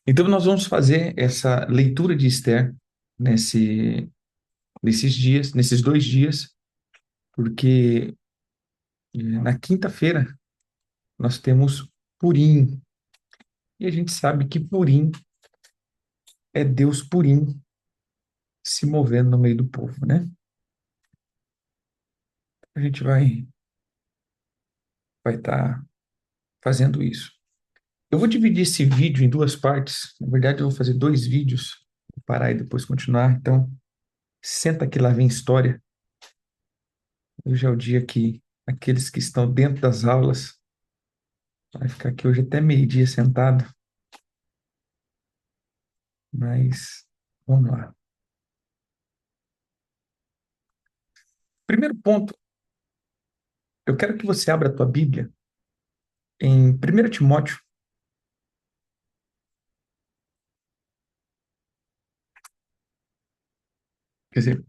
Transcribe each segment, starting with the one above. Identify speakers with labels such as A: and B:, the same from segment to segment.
A: Então, nós vamos fazer essa leitura de Esther nesse, nesses dias, nesses 2 dias, porque na quinta-feira nós temos Purim, e a gente sabe que Purim é Deus Purim se movendo no meio do povo, né? A gente vai estar fazendo isso. Eu vou dividir esse vídeo em duas partes. Na verdade, eu vou fazer 2 vídeos, vou parar e depois continuar. Então, senta que lá vem história. Hoje é o dia que aqueles que estão dentro das aulas vai ficar aqui hoje até meio-dia sentado, mas vamos lá. Primeiro ponto, eu quero que você abra a tua Bíblia em 1 Timóteo, quer dizer,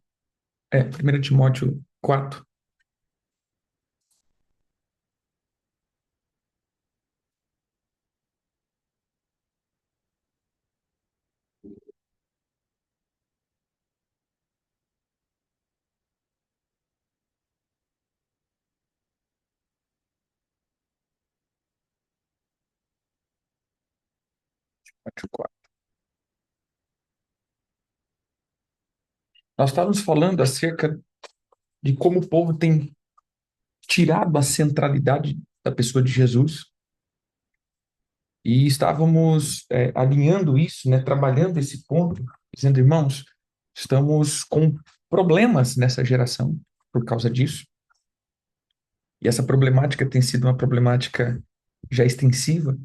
A: 1 Timóteo 4. Timóteo 4. Nós estávamos falando acerca de como o povo tem tirado a centralidade da pessoa de Jesus e estávamos alinhando isso, né, trabalhando esse ponto, dizendo, irmãos, estamos com problemas nessa geração por causa disso. E essa problemática tem sido uma problemática já extensiva,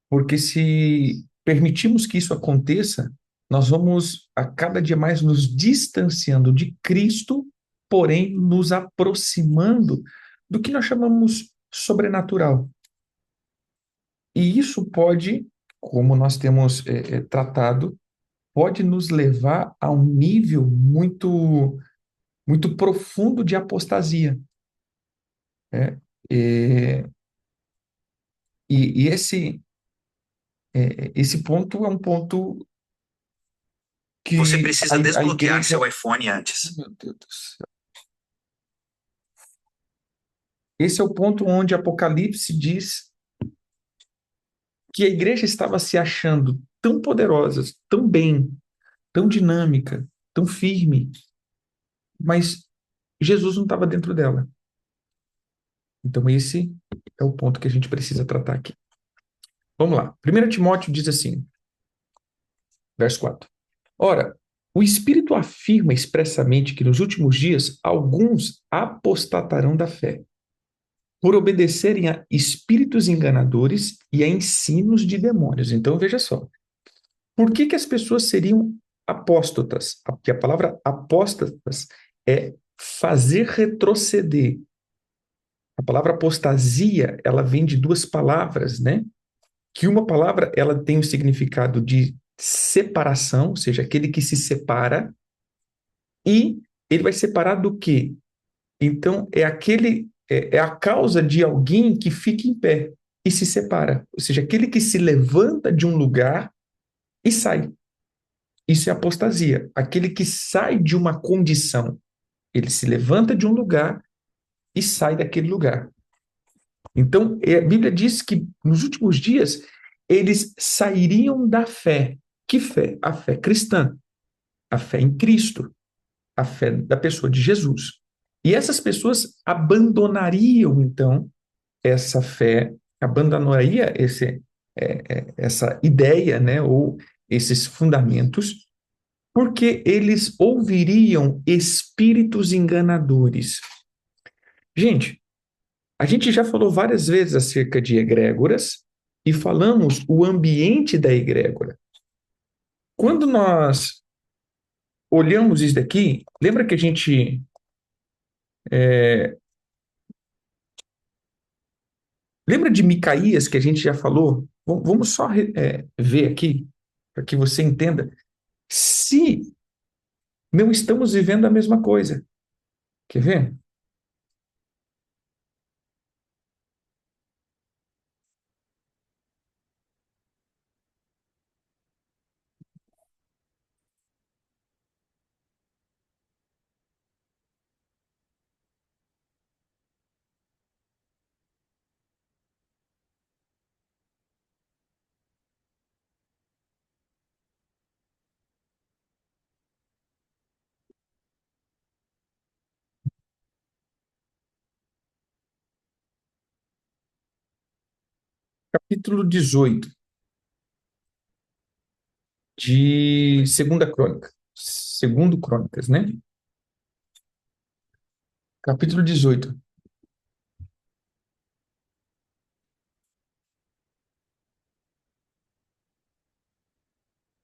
A: porque se permitirmos que isso aconteça, nós vamos a cada dia mais nos distanciando de Cristo, porém nos aproximando do que nós chamamos sobrenatural. E isso pode, como nós temos tratado, pode nos levar a um nível muito profundo de apostasia, né? E, esse ponto é um ponto
B: Você
A: que
B: precisa
A: a
B: desbloquear
A: igreja.
B: seu iPhone antes.
A: Meu Deus do céu. Esse é o ponto onde Apocalipse diz que a igreja estava se achando tão poderosa, tão bem, tão dinâmica, tão firme, mas Jesus não estava dentro dela. Então, esse é o ponto que a gente precisa tratar aqui. Vamos lá. 1 Timóteo diz assim, verso 4. Ora, o Espírito afirma expressamente que nos últimos dias alguns apostatarão da fé, por obedecerem a espíritos enganadores e a ensinos de demônios. Então, veja só. Por que que as pessoas seriam apóstatas? Porque a palavra apóstatas é fazer retroceder. A palavra apostasia, ela vem de duas palavras, né? Que uma palavra, ela tem o significado de separação, ou seja, aquele que se separa, e ele vai separar do quê? Então, é a causa de alguém que fica em pé e se separa. Ou seja, aquele que se levanta de um lugar e sai. Isso é apostasia. Aquele que sai de uma condição. Ele se levanta de um lugar e sai daquele lugar. Então, a Bíblia diz que nos últimos dias eles sairiam da fé. Que fé? A fé cristã, a fé em Cristo, a fé da pessoa de Jesus. E essas pessoas abandonariam, então, essa fé, abandonaria essa ideia, né, ou esses fundamentos, porque eles ouviriam espíritos enganadores. Gente, a gente já falou várias vezes acerca de egrégoras e falamos o ambiente da egrégora. Quando nós olhamos isso daqui, lembra que a gente lembra de Micaías que a gente já falou? Vamos só ver aqui para que você entenda. Se não estamos vivendo a mesma coisa, quer ver? capítulo 18 de Segunda Crônica. Segundo Crônicas, né? Capítulo 18.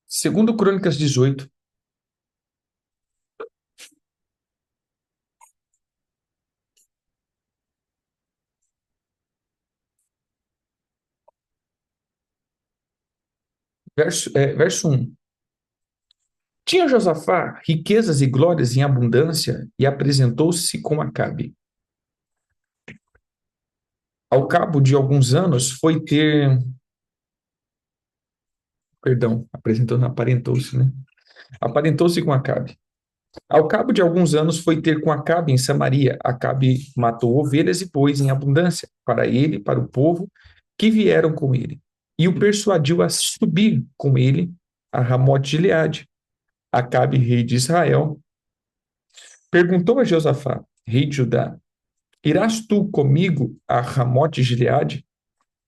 A: Segundo Crônicas 18, verso 1. Tinha Josafá riquezas e glórias em abundância e apresentou-se com Acabe. Ao cabo de alguns anos foi ter, perdão, apresentou, não, aparentou-se, né? Aparentou-se com Acabe. Ao cabo de alguns anos foi ter com Acabe em Samaria. Acabe matou ovelhas e bois em abundância para ele e para o povo que vieram com ele. E o persuadiu a subir com ele a Ramote-Gileade. Acabe, rei de Israel, perguntou a Josafá, rei de Judá: Irás tu comigo a Ramote-Gileade?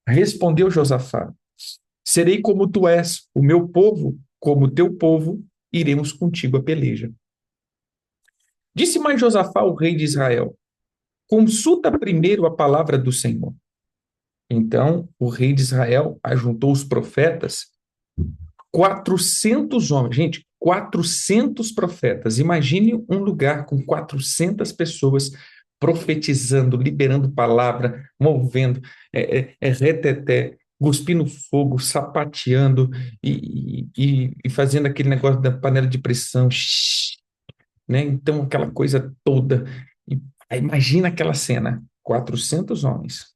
A: Respondeu Josafá: Serei como tu és, o meu povo como o teu povo, iremos contigo a peleja. Disse mais Josafá, o rei de Israel: Consulta primeiro a palavra do Senhor. Então o rei de Israel ajuntou os profetas, 400 homens, gente, 400 profetas. Imagine um lugar com 400 pessoas profetizando, liberando palavra, movendo, reteté, cuspindo fogo, sapateando e fazendo aquele negócio da panela de pressão, né? Então, aquela coisa toda. E, imagina aquela cena, 400 homens.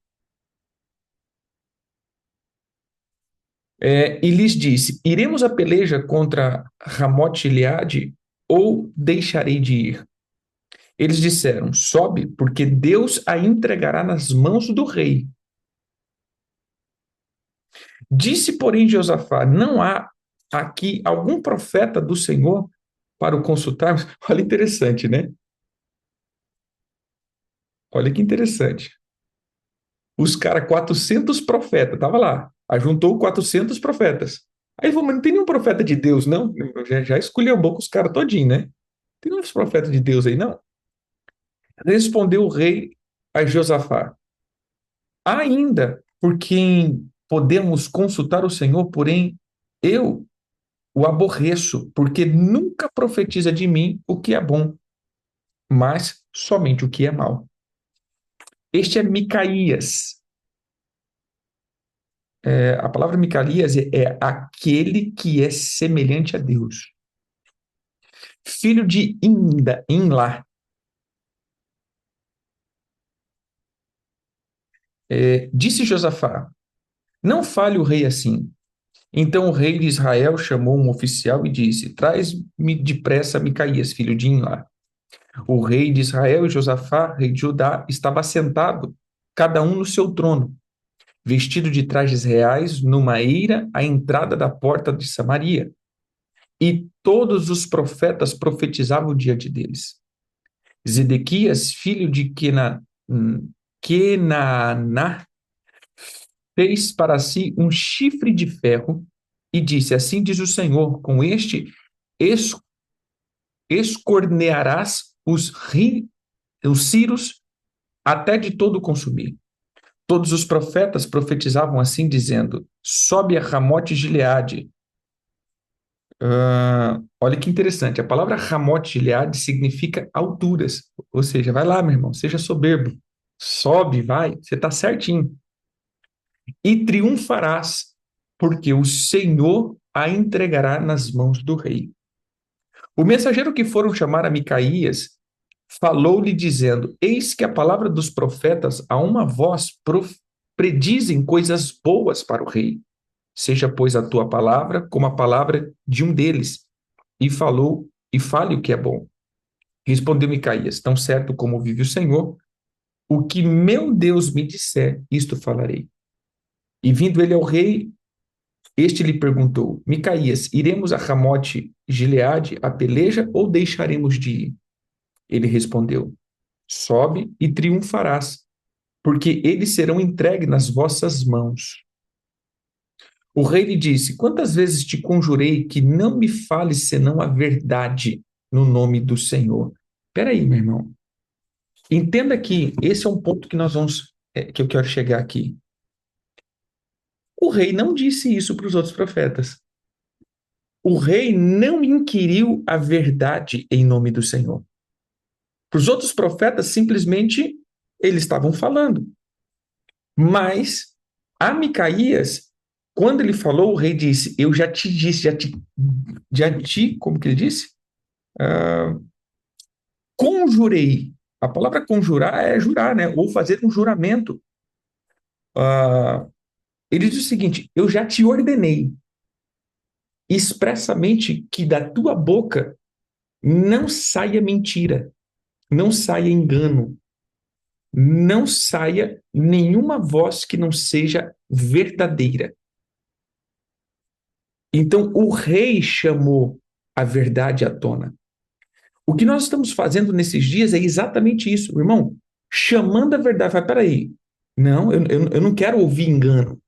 A: E lhes disse: Iremos a peleja contra Ramote-Gileade ou deixarei de ir? Eles disseram: Sobe, porque Deus a entregará nas mãos do rei. Disse, porém, Josafá: Não há aqui algum profeta do Senhor para o consultarmos? Olha, interessante, né? Olha que interessante. Os caras, 400 profetas, tava lá, ajuntou 400 profetas. Aí ele falou, mas não tem nenhum profeta de Deus, não? Já escolheu um pouco os caras todinho, né? Tem uns profetas de Deus aí, não? Respondeu o rei a Josafá: Ainda por quem podemos consultar o Senhor, porém eu o aborreço, porque nunca profetiza de mim o que é bom, mas somente o que é mal. Este é Micaías. A palavra Micaías é aquele que é semelhante a Deus. Filho de Inlá. Disse Josafá: Não fale o rei assim. Então o rei de Israel chamou um oficial e disse: Traz-me depressa Micaías, filho de Inlá. O rei de Israel e Josafá, rei de Judá, estava sentado, cada um no seu trono, vestido de trajes reais, numa eira à entrada da porta de Samaria. E todos os profetas profetizavam diante deles. Zedequias, filho de Kenaná, fez para si um chifre de ferro e disse: Assim diz o Senhor, com este escornearás os ciros até de todo consumir. Todos os profetas profetizavam assim, dizendo: Sobe a Ramote-Gileade. Olha que interessante, a palavra Ramote-Gileade significa alturas, ou seja, vai lá, meu irmão, seja soberbo, sobe, vai, você está certinho. E triunfarás, porque o Senhor a entregará nas mãos do rei. O mensageiro que foram chamar a Micaías falou-lhe dizendo: Eis que a palavra dos profetas a uma voz predizem coisas boas para o rei. Seja, pois, a tua palavra como a palavra de um deles. E falou, e fale o que é bom. Respondeu Micaías: Tão certo como vive o Senhor, o que meu Deus me disser, isto falarei. E vindo ele ao rei, este lhe perguntou: Micaías, iremos a Ramote Gileade a peleja ou deixaremos de ir? Ele respondeu: Sobe e triunfarás, porque eles serão entregues nas vossas mãos. O rei lhe disse: Quantas vezes te conjurei que não me fales senão a verdade no nome do Senhor? Espera aí, meu irmão. Entenda que esse é um ponto que nós vamos, que eu quero chegar aqui. O rei não disse isso para os outros profetas. O rei não inquiriu a verdade em nome do Senhor. Para os outros profetas, simplesmente eles estavam falando. Mas a Micaías, quando ele falou, o rei disse: Eu já te disse, como que ele disse? Ah, conjurei. A palavra conjurar é jurar, né? Ou fazer um juramento. Ah, ele diz o seguinte: Eu já te ordenei expressamente que da tua boca não saia mentira, não saia engano, não saia nenhuma voz que não seja verdadeira. Então, o rei chamou a verdade à tona. O que nós estamos fazendo nesses dias é exatamente isso, irmão. Chamando a verdade. Fala, peraí, não, eu não quero ouvir engano.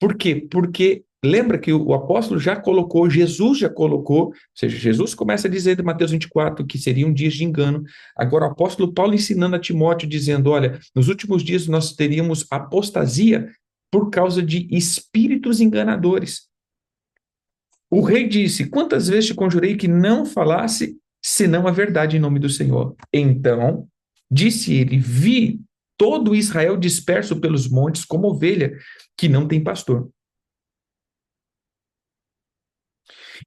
A: Por quê? Porque lembra que o apóstolo já colocou, Jesus já colocou, ou seja, Jesus começa a dizer em Mateus 24 que seriam dias de engano. Agora o apóstolo Paulo ensinando a Timóteo, dizendo: olha, nos últimos dias nós teríamos apostasia por causa de espíritos enganadores. O rei disse: Quantas vezes te conjurei que não falasse senão a verdade em nome do Senhor? Então, disse ele: Vi todo Israel disperso pelos montes como ovelha que não tem pastor.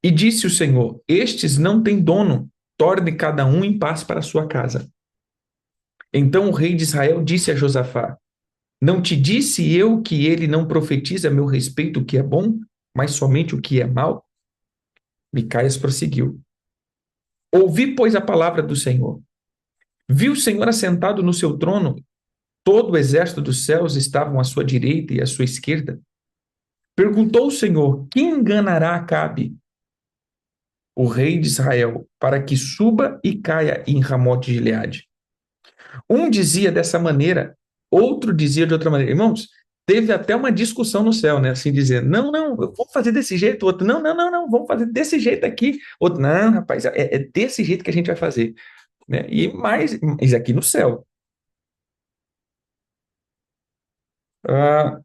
A: E disse o Senhor: Estes não têm dono, torne cada um em paz para a sua casa. Então o rei de Israel disse a Josafá: Não te disse eu que ele não profetiza a meu respeito o que é bom, mas somente o que é mal? Micaias prosseguiu: Ouvi, pois, a palavra do Senhor. Viu o Senhor assentado no seu trono, todo o exército dos céus estavam à sua direita e à sua esquerda. Perguntou o Senhor: Quem enganará Acabe, o rei de Israel, para que suba e caia em Ramote de Gileade? Um dizia dessa maneira, outro dizia de outra maneira. Irmãos, teve até uma discussão no céu, né? Assim dizendo: não, não, vamos fazer desse jeito. Outro: não, não, não, não, vamos fazer desse jeito aqui. Outro: não, rapaz, é desse jeito que a gente vai fazer. Né? E mais, isso aqui no céu. Ah,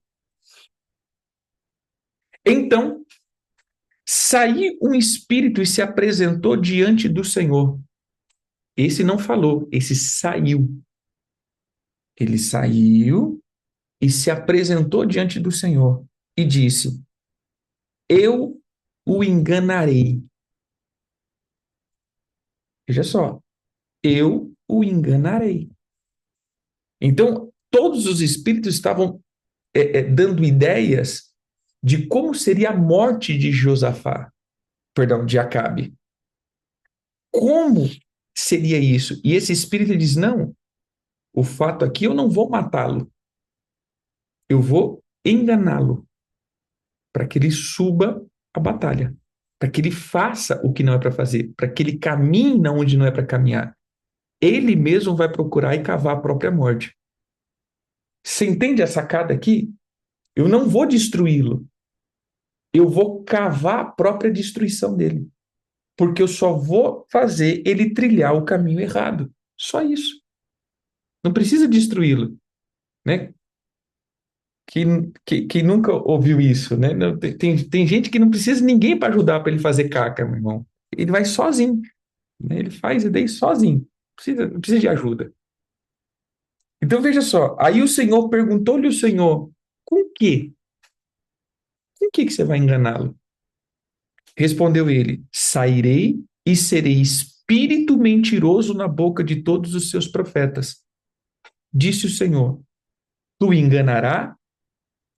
A: então saiu um espírito e se apresentou diante do Senhor. Esse não falou, esse saiu. Ele saiu e se apresentou diante do Senhor e disse: Eu o enganarei. Veja só, eu o enganarei. Então, todos os espíritos estavam dando ideias de como seria a morte de Josafá, perdão, de Acabe. Como seria isso? E esse espírito diz: não, o fato aqui eu não vou matá-lo, eu vou enganá-lo para que ele suba a batalha, para que ele faça o que não é para fazer, para que ele caminhe onde não é para caminhar. Ele mesmo vai procurar e cavar a própria morte. Você entende a sacada aqui? Eu não vou destruí-lo, eu vou cavar a própria destruição dele, porque eu só vou fazer ele trilhar o caminho errado. Só isso. Não precisa destruí-lo, né? Que nunca ouviu isso, né? Tem gente que não precisa de ninguém para ajudar para ele fazer caca, meu irmão. Ele vai sozinho, né? Ele faz e daí sozinho. Não precisa de ajuda. Então veja só, aí o Senhor perguntou-lhe o Senhor, com que? Com que você vai enganá-lo? Respondeu ele: Sairei e serei espírito mentiroso na boca de todos os seus profetas. Disse o Senhor: Tu enganará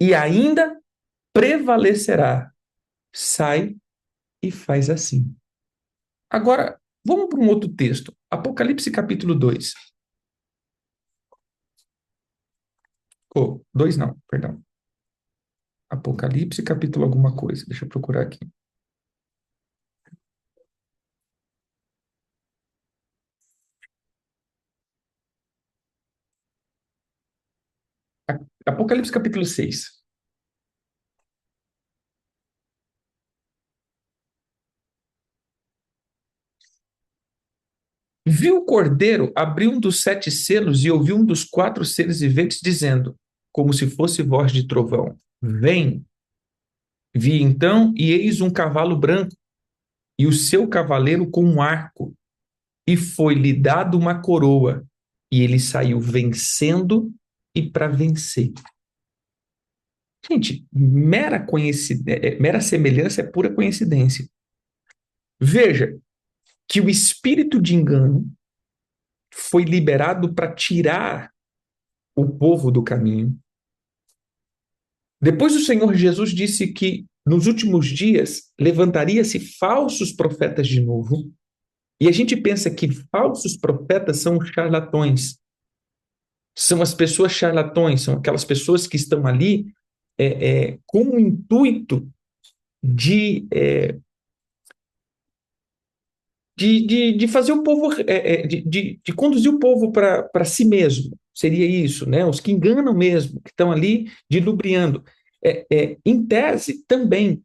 A: e ainda prevalecerá. Sai e faz assim. Agora, vamos para um outro texto. Apocalipse capítulo 2. Oh, 2 não, perdão. Apocalipse capítulo alguma coisa. Deixa eu procurar aqui. Apocalipse capítulo 6. Viu o cordeiro abrir um dos 7 selos e ouviu um dos 4 seres viventes dizendo, como se fosse voz de trovão: Vem! Vi então, e eis um cavalo branco, e o seu cavaleiro com um arco, e foi-lhe dado uma coroa, e ele saiu vencendo e para vencer. Gente, mera semelhança é pura coincidência. Veja que o espírito de engano foi liberado para tirar o povo do caminho. Depois o Senhor Jesus disse que nos últimos dias levantaria-se falsos profetas de novo. E a gente pensa que falsos profetas são os charlatões. São as pessoas charlatões, são aquelas pessoas que estão ali com o intuito de, de fazer o povo, de conduzir o povo para si mesmo. Seria isso, né? Os que enganam mesmo, que estão ali dilubriando. Em tese, também.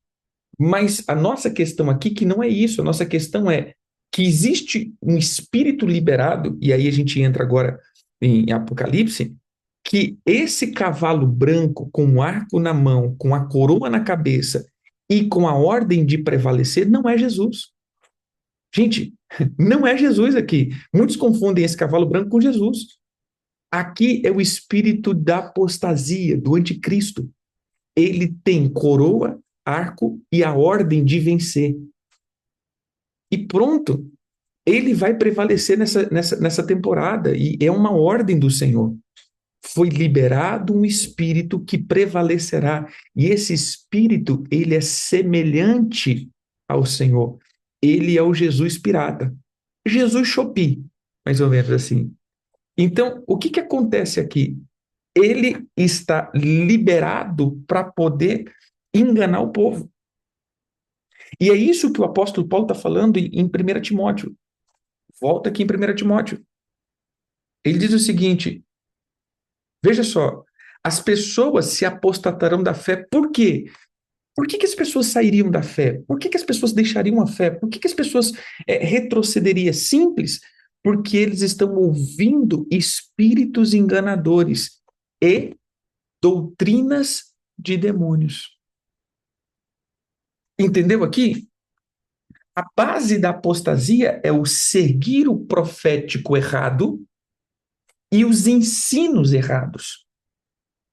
A: Mas a nossa questão aqui que não é isso. A nossa questão é que existe um espírito liberado, e aí a gente entra agora em Apocalipse, que esse cavalo branco com o arco na mão, com a coroa na cabeça e com a ordem de prevalecer, não é Jesus. Gente, não é Jesus aqui. Muitos confundem esse cavalo branco com Jesus. Aqui é o espírito da apostasia, do anticristo. Ele tem coroa, arco e a ordem de vencer. E pronto, ele vai prevalecer nessa temporada, e é uma ordem do Senhor. Foi liberado um espírito que prevalecerá, e esse espírito, ele é semelhante ao Senhor. Ele é o Jesus pirata. Jesus Chopi, mais ou menos assim. Então, o que acontece aqui? Ele está liberado para poder enganar o povo. E é isso que o apóstolo Paulo está falando em 1 Timóteo. Volta aqui em 1 Timóteo. Ele diz o seguinte: veja só, as pessoas se apostatarão da fé. Por quê? Por que as pessoas sairiam da fé? Por que as pessoas deixariam a fé? Por que as pessoas retrocederiam? Simples, porque eles estão ouvindo espíritos enganadores e doutrinas de demônios. Entendeu aqui? A base da apostasia é o seguir o profético errado e os ensinos errados.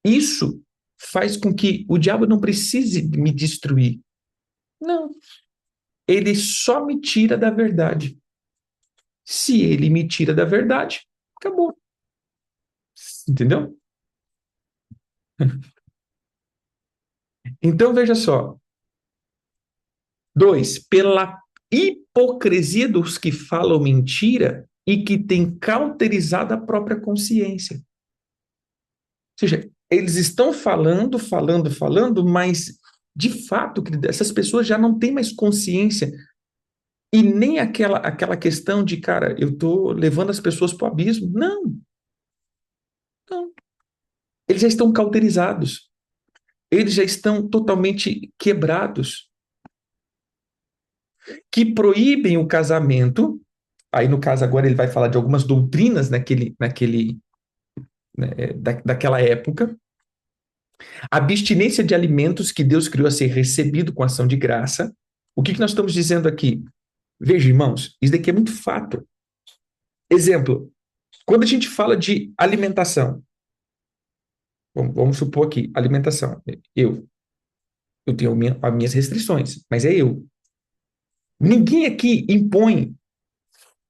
A: Isso faz com que o diabo não precise me destruir. Não. Ele só me tira da verdade. Se ele me tira da verdade, acabou. Entendeu? Então, veja só. 2, pela hipocrisia dos que falam mentira e que têm cauterizado a própria consciência. Ou seja, eles estão falando, mas, de fato, essas pessoas já não têm mais consciência e nem aquela questão de, cara, eu estou levando as pessoas para o abismo. Não, não. Eles já estão cauterizados. Eles já estão totalmente quebrados. Que proíbem o casamento. Aí, no caso, agora ele vai falar de algumas doutrinas daquela época. Abstinência de alimentos que Deus criou a ser recebido com ação de graça. O que nós estamos dizendo aqui? Veja, irmãos, isso daqui é muito fato. Exemplo, quando a gente fala de alimentação, vamos supor aqui, alimentação. Eu tenho as minhas restrições, mas é eu. Ninguém aqui impõe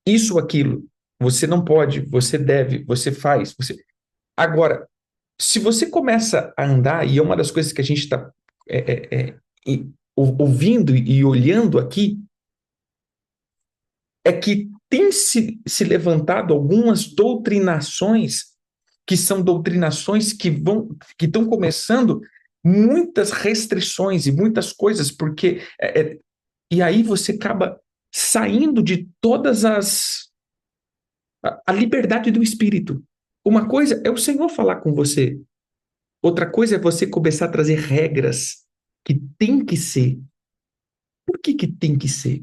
A: isso ou aquilo. Você não pode, você deve, você faz. Agora, se você começa a andar, e é uma das coisas que a gente está ouvindo e olhando aqui, é que tem se levantado algumas doutrinações que são doutrinações que estão começando muitas restrições e muitas coisas, porque e aí você acaba saindo de todas a liberdade do espírito. Uma coisa é o Senhor falar com você, outra coisa é você começar a trazer regras que tem que ser. Por que tem que ser?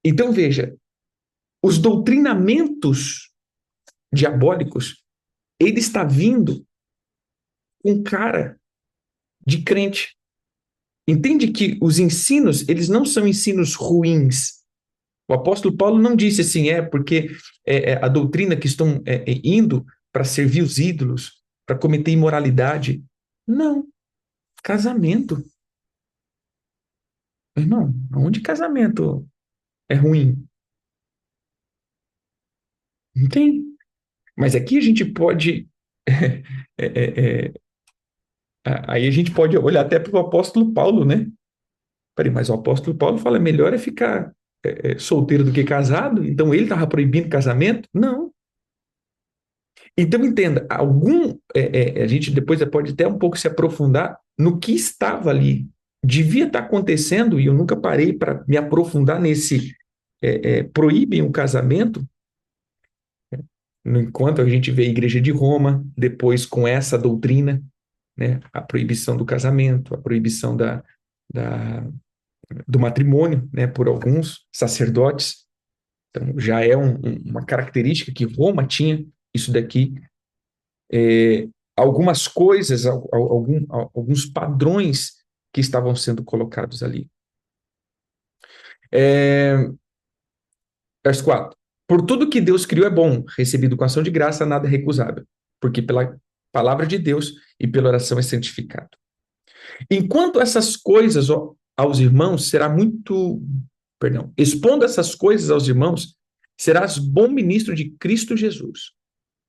A: Então veja, Os doutrinamentos diabólicos, ele está vindo com cara de crente. Entende que os ensinos, eles não são ensinos ruins. O apóstolo Paulo não disse assim, porque a doutrina que estão indo para servir os ídolos, para cometer imoralidade. Não. Casamento. Irmão, onde casamento é ruim? Não tem. Mas aqui a gente pode. é, é, é, aí a gente pode olhar até para o apóstolo Paulo, né? Peraí, mas o apóstolo Paulo fala: melhor é ficar solteiro do que casado? Então ele estava proibindo casamento? Não. Então entenda, a gente depois pode até um pouco se aprofundar no que estava ali. Devia estar acontecendo, e eu nunca parei para me aprofundar nesse proíbem o casamento, enquanto a gente vê a Igreja de Roma, depois com essa doutrina, né, a proibição do casamento, a proibição da, do matrimônio, né, por alguns sacerdotes. Então, já é uma característica que Roma tinha, isso daqui. Algumas coisas, alguns padrões que estavam sendo colocados ali. Verso 4. Por tudo que Deus criou é bom, recebido com ação de graça, nada é recusável, porque pela palavra de Deus e pela oração é santificado. Enquanto essas coisas aos irmãos será muito, perdão, expondo essas coisas aos irmãos, serás bom ministro de Cristo Jesus,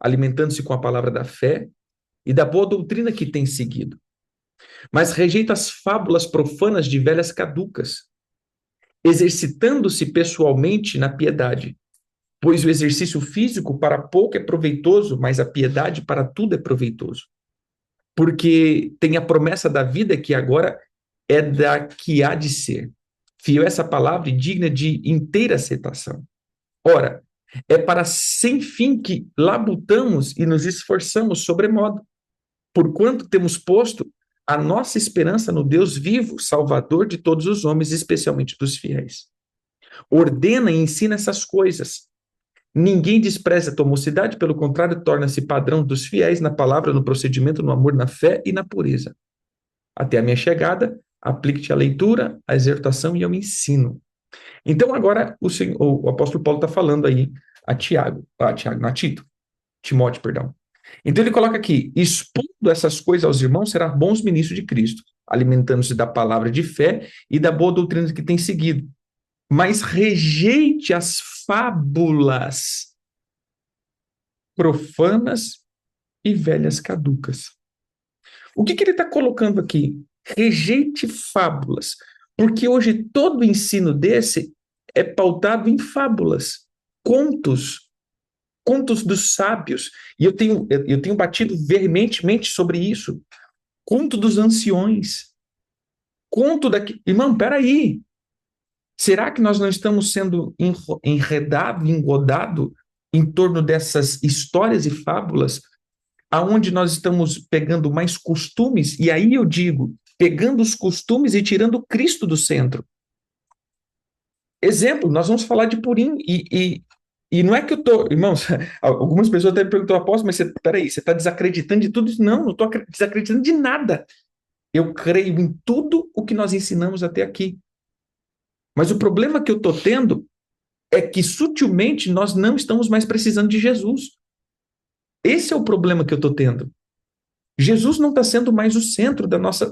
A: alimentando-se com a palavra da fé e da boa doutrina que tem seguido. Mas rejeita as fábulas profanas de velhas caducas, exercitando-se pessoalmente na piedade. Pois o exercício físico para pouco é proveitoso, mas a piedade para tudo é proveitoso. Porque tem a promessa da vida que agora é da que há de ser. Fiel essa palavra e digna de inteira aceitação. Ora, é para sem fim que labutamos e nos esforçamos sobremodo, porquanto temos posto a nossa esperança no Deus vivo, Salvador de todos os homens, especialmente dos fiéis. Ordena e ensina essas coisas. Ninguém despreza a tua mocidade, pelo contrário, torna-se padrão dos fiéis na palavra, no procedimento, no amor, na fé e na pureza. Até a minha chegada, aplique-te à leitura, à exortação e ao ensino. Então, agora, o apóstolo Paulo está falando aí a Timóteo, perdão. Então, ele coloca aqui: expondo essas coisas aos irmãos, será bons ministros de Cristo, alimentando-se da palavra de fé e da boa doutrina que tem seguido. Mas rejeite as fábulas profanas e velhas caducas. O que ele está colocando aqui? Rejeite fábulas, porque hoje todo ensino desse é pautado em fábulas, contos dos sábios, e eu tenho batido veementemente sobre isso. Conto dos anciões, conto daqui. Irmão, peraí, será que nós não estamos sendo enredados, engodados em torno dessas histórias e fábulas, aonde nós estamos pegando mais costumes? E aí eu digo, pegando os costumes e tirando Cristo do centro. Exemplo, nós vamos falar de Purim, e não é que eu estou, irmãos, algumas pessoas até me perguntam: apóstolo, mas peraí, você está desacreditando de tudo isso? Não, não estou desacreditando de nada. Eu creio em tudo o que nós ensinamos até aqui. Mas o problema que eu estou tendo é que sutilmente nós não estamos mais precisando de Jesus. Esse é o problema que eu estou tendo. Jesus não está sendo mais o centro da nossa,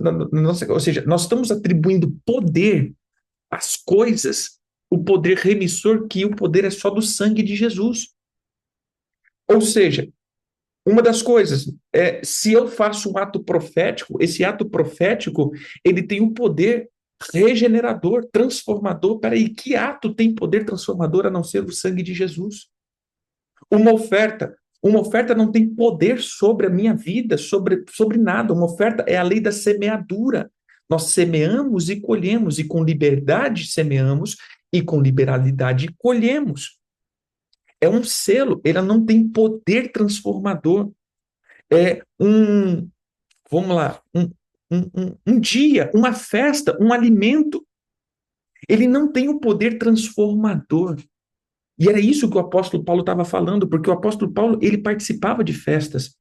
A: ou seja, nós estamos atribuindo poder às coisas, o poder remissor, que o poder é só do sangue de Jesus. Ou seja, uma das coisas é, se eu faço um ato profético, esse ato profético, ele tem um poder regenerador, transformador. Peraí, que ato tem poder transformador a não ser o sangue de Jesus? Uma oferta não tem poder sobre a minha vida, sobre nada. Uma oferta é a lei da semeadura. Nós semeamos e colhemos, e com liberdade semeamos, e com liberalidade colhemos. É um selo, ela não tem poder transformador. É vamos lá, um dia, uma festa, um alimento. Ele não tem o poder transformador. E era isso que o apóstolo Paulo estava falando, porque o apóstolo Paulo, ele participava de festas,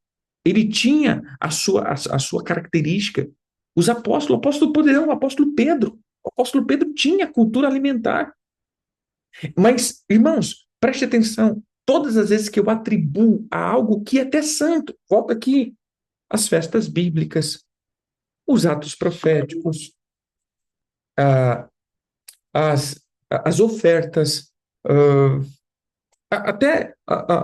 A: ele tinha a sua característica. Os apóstolos, o apóstolo Poderão, o apóstolo Pedro tinha cultura alimentar. Mas, irmãos, preste atenção, todas as vezes que eu atribuo a algo que é até santo, volta aqui, as festas bíblicas, os atos proféticos, ah, as ofertas, até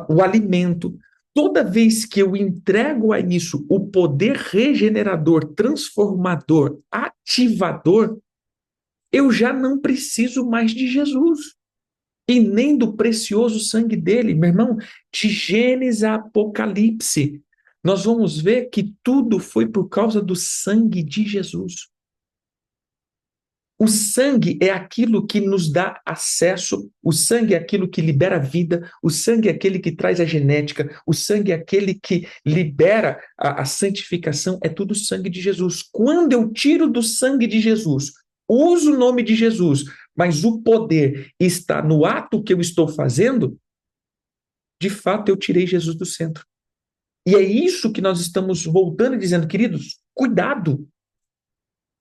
A: o alimento. Toda vez que eu entrego a isso o poder regenerador, transformador, ativador, eu já não preciso mais de Jesus e nem do precioso sangue dele. Meu irmão, de Gênesis a Apocalipse, nós vamos ver que tudo foi por causa do sangue de Jesus. O sangue é aquilo que nos dá acesso, o sangue é aquilo que libera a vida, o sangue é aquele que traz a genética, o sangue é aquele que libera a santificação, é tudo o sangue de Jesus. Quando eu tiro do sangue de Jesus, uso o nome de Jesus, mas o poder está no ato que eu estou fazendo, de fato eu tirei Jesus do centro. E é isso que nós estamos voltando e dizendo, queridos, cuidado,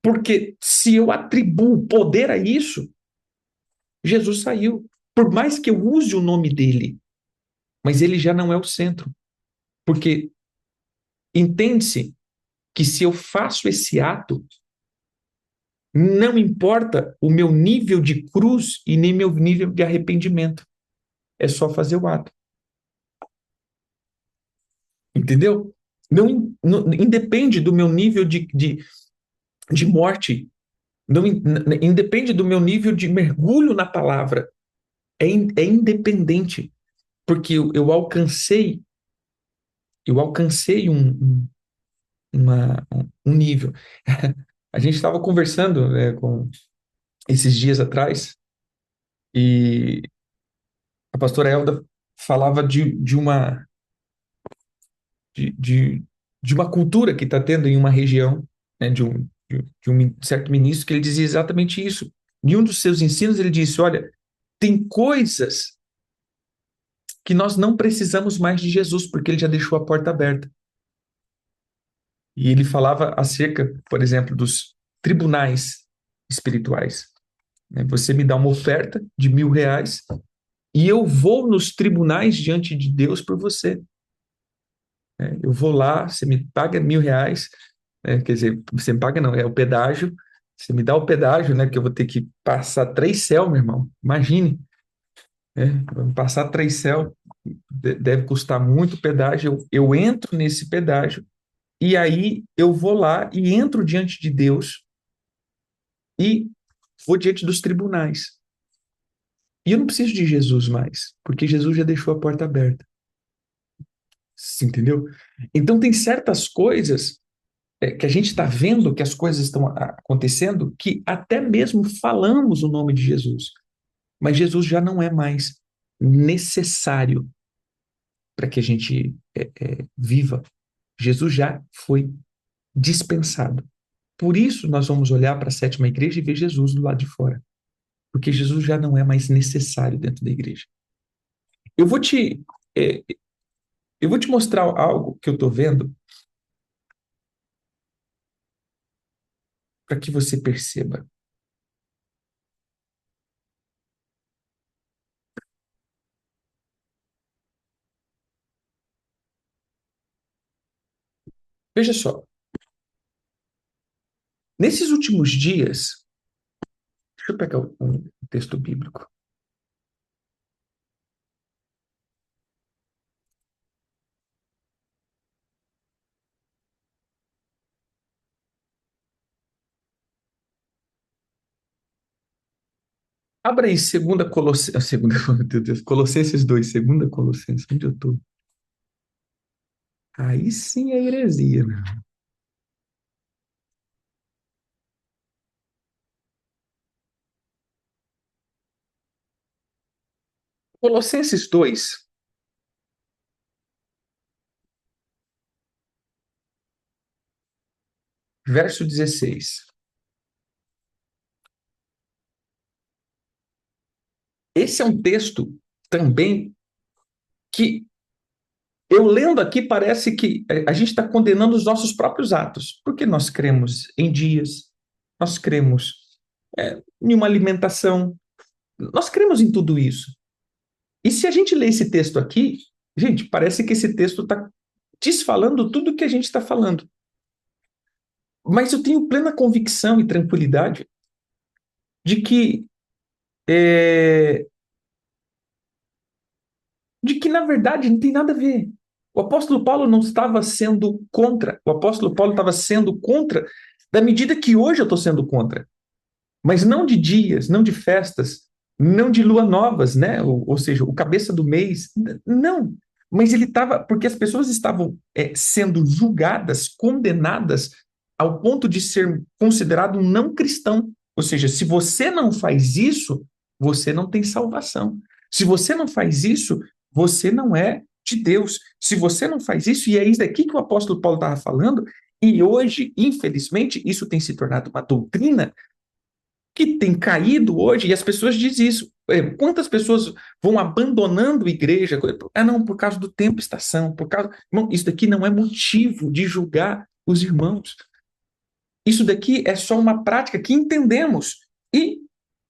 A: porque se eu atribuo poder a isso, Jesus saiu. Por mais que eu use o nome dele, mas ele já não é o centro. Porque entende-se que se eu faço esse ato, não importa o meu nível de cruz e nem meu nível de arrependimento. É só fazer o ato. Entendeu? Não independe do meu nível de morte. Não independe do meu nível de mergulho na palavra. É independente. Porque eu alcancei um nível. A gente estava conversando, com esses dias atrás e a pastora Elda falava de uma cultura que está tendo em uma região, né, de um certo ministro, que ele dizia exatamente isso. Em um dos seus ensinos, ele disse: olha, tem coisas que nós não precisamos mais de Jesus, porque ele já deixou a porta aberta. E ele falava acerca, por exemplo, dos tribunais espirituais. Né? Você me dá uma oferta de R$ 1.000 e eu vou nos tribunais diante de Deus por você. Né? Eu vou lá, você me paga R$ 1.000, quer dizer, você me paga não, é o pedágio, você me dá o pedágio, né? Porque eu vou ter que passar 3 céus, meu irmão. Imagine, né? Passar 3 céus deve custar muito pedágio. Eu entro nesse pedágio e aí eu vou lá e entro diante de Deus e vou diante dos tribunais. E eu não preciso de Jesus mais, porque Jesus já deixou a porta aberta. Você entendeu? Então, tem certas coisas que a gente está vendo que as coisas estão acontecendo, que até mesmo falamos o nome de Jesus, mas Jesus já não é mais necessário para que a gente viva. Jesus já foi dispensado. Por isso, nós vamos olhar para a sétima igreja e ver Jesus do lado de fora, porque Jesus já não é mais necessário dentro da igreja. Eu vou te, é, eu vou te mostrar algo que eu estou vendo para que você perceba. Veja só, nesses últimos dias, deixa eu pegar um texto bíblico. Abra aí, segunda Colossenses, segunda, meu Deus, Colossenses 2, segunda Colossenses, onde eu estou? Aí sim é heresia, né? Colossenses 2, verso 16. Esse é um texto também que eu lendo aqui parece que a gente está condenando os nossos próprios atos, porque nós cremos em dias, nós cremos em uma alimentação, nós cremos em tudo isso. E se a gente lê esse texto aqui, gente, parece que esse texto está desfalando tudo o que a gente está falando. Mas eu tenho plena convicção e tranquilidade de que, é, na verdade, não tem nada a ver. O apóstolo Paulo não estava sendo contra, o apóstolo Paulo estava sendo contra da medida que hoje eu estou sendo contra. Mas não de dias, não de festas, não de lua novas, né? Ou seja, o cabeça do mês, não. Mas ele estava, porque as pessoas estavam sendo julgadas, condenadas ao ponto de ser considerado um não cristão. Ou seja, se você não faz isso, você não tem salvação. Se você não faz isso, você não é de Deus. Se você não faz isso, e é isso daqui que o apóstolo Paulo estava falando, e hoje, infelizmente, isso tem se tornado uma doutrina que tem caído hoje, e as pessoas dizem isso. Quantas pessoas vão abandonando a igreja? Ah, não, por causa do tempo e estação, por causa. Irmão, isso daqui não é motivo de julgar os irmãos. Isso daqui é só uma prática que entendemos e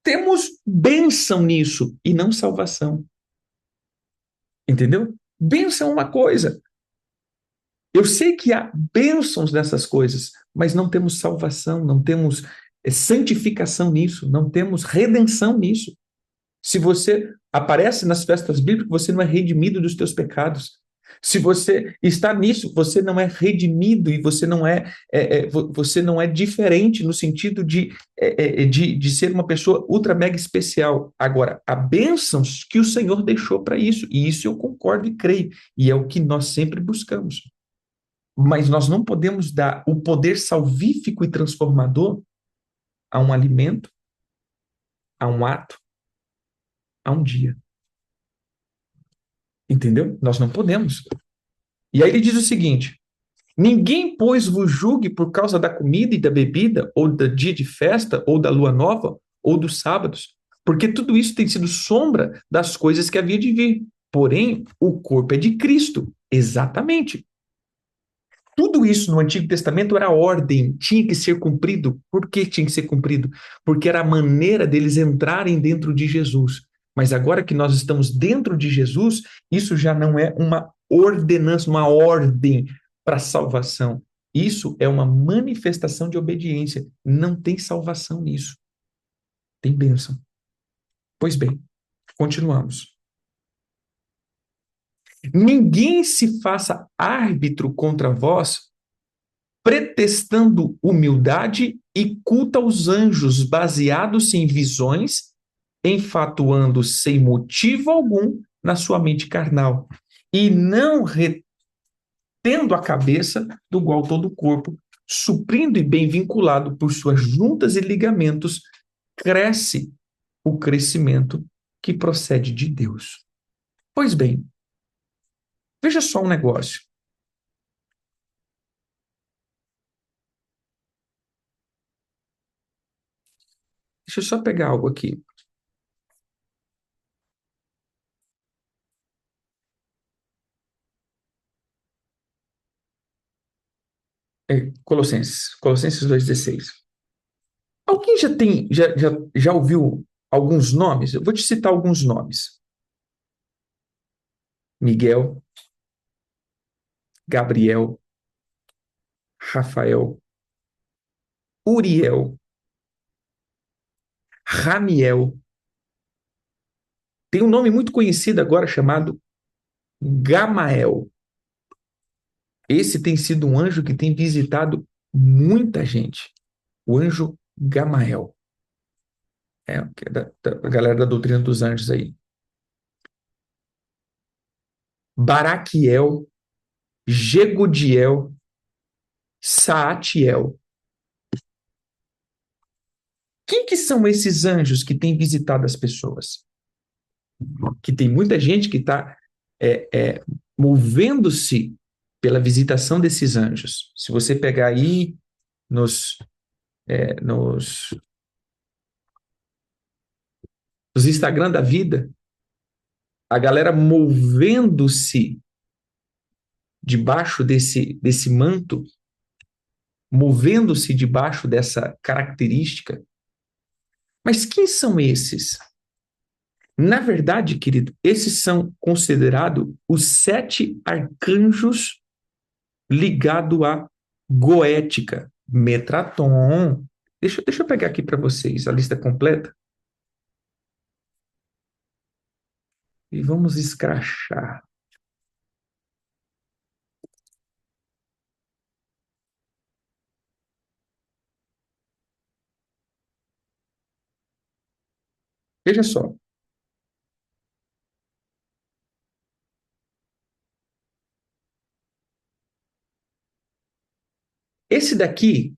A: temos bênção nisso e não salvação. Entendeu? Bênção é uma coisa. Eu sei que há bênçãos nessas coisas, mas não temos salvação, não temos santificação nisso, não temos redenção nisso. Se você aparece nas festas bíblicas, você não é redimido dos teus pecados. Se você está nisso, você não é redimido e você você não é diferente no sentido de ser uma pessoa ultra mega especial. Agora, há bênçãos que o Senhor deixou para isso, e isso eu concordo e creio, e é o que nós sempre buscamos. Mas nós não podemos dar o poder salvífico e transformador a um alimento, a um ato, a um dia. Entendeu? Nós não podemos. E aí ele diz o seguinte: ninguém, pois, vos julgue por causa da comida e da bebida, ou do dia de festa, ou da lua nova, ou dos sábados, porque tudo isso tem sido sombra das coisas que havia de vir. Porém, o corpo é de Cristo. Exatamente. Tudo isso no Antigo Testamento era ordem, tinha que ser cumprido. Por que tinha que ser cumprido? Porque era a maneira deles entrarem dentro de Jesus. Mas agora que nós estamos dentro de Jesus, isso já não é uma ordenança, uma ordem para salvação. Isso é uma manifestação de obediência. Não tem salvação nisso. Tem bênção. Pois bem, continuamos. Ninguém se faça árbitro contra vós, pretextando humildade e culto aos anjos, baseados em visões, enfatuando sem motivo algum na sua mente carnal, e não retendo a cabeça, do qual todo o corpo, suprindo e bem vinculado por suas juntas e ligamentos, cresce o crescimento que procede de Deus. Pois bem, veja só um negócio. Deixa eu só pegar algo aqui. Colossenses 2,16. Alguém já ouviu alguns nomes? Eu vou te citar alguns nomes. Miguel, Gabriel, Rafael, Uriel, Ramiel. Tem um nome muito conhecido agora chamado Gamael. Esse tem sido um anjo que tem visitado muita gente. O anjo Gamael. Que é da galera da doutrina dos anjos aí. Baraquiel, Jegudiel, Saatiel. Quem que são esses anjos que têm visitado as pessoas? Que tem muita gente que está movendo-se pela visitação desses anjos. Se você pegar aí nos, nos Instagram da vida, a galera movendo-se debaixo desse manto, movendo-se debaixo dessa característica. Mas quem são esses? Na verdade, querido, esses são considerados os 7 arcanjos ligados à goética, Metraton. Deixa eu pegar aqui para vocês a lista completa e vamos escrachar. Veja só. Esse daqui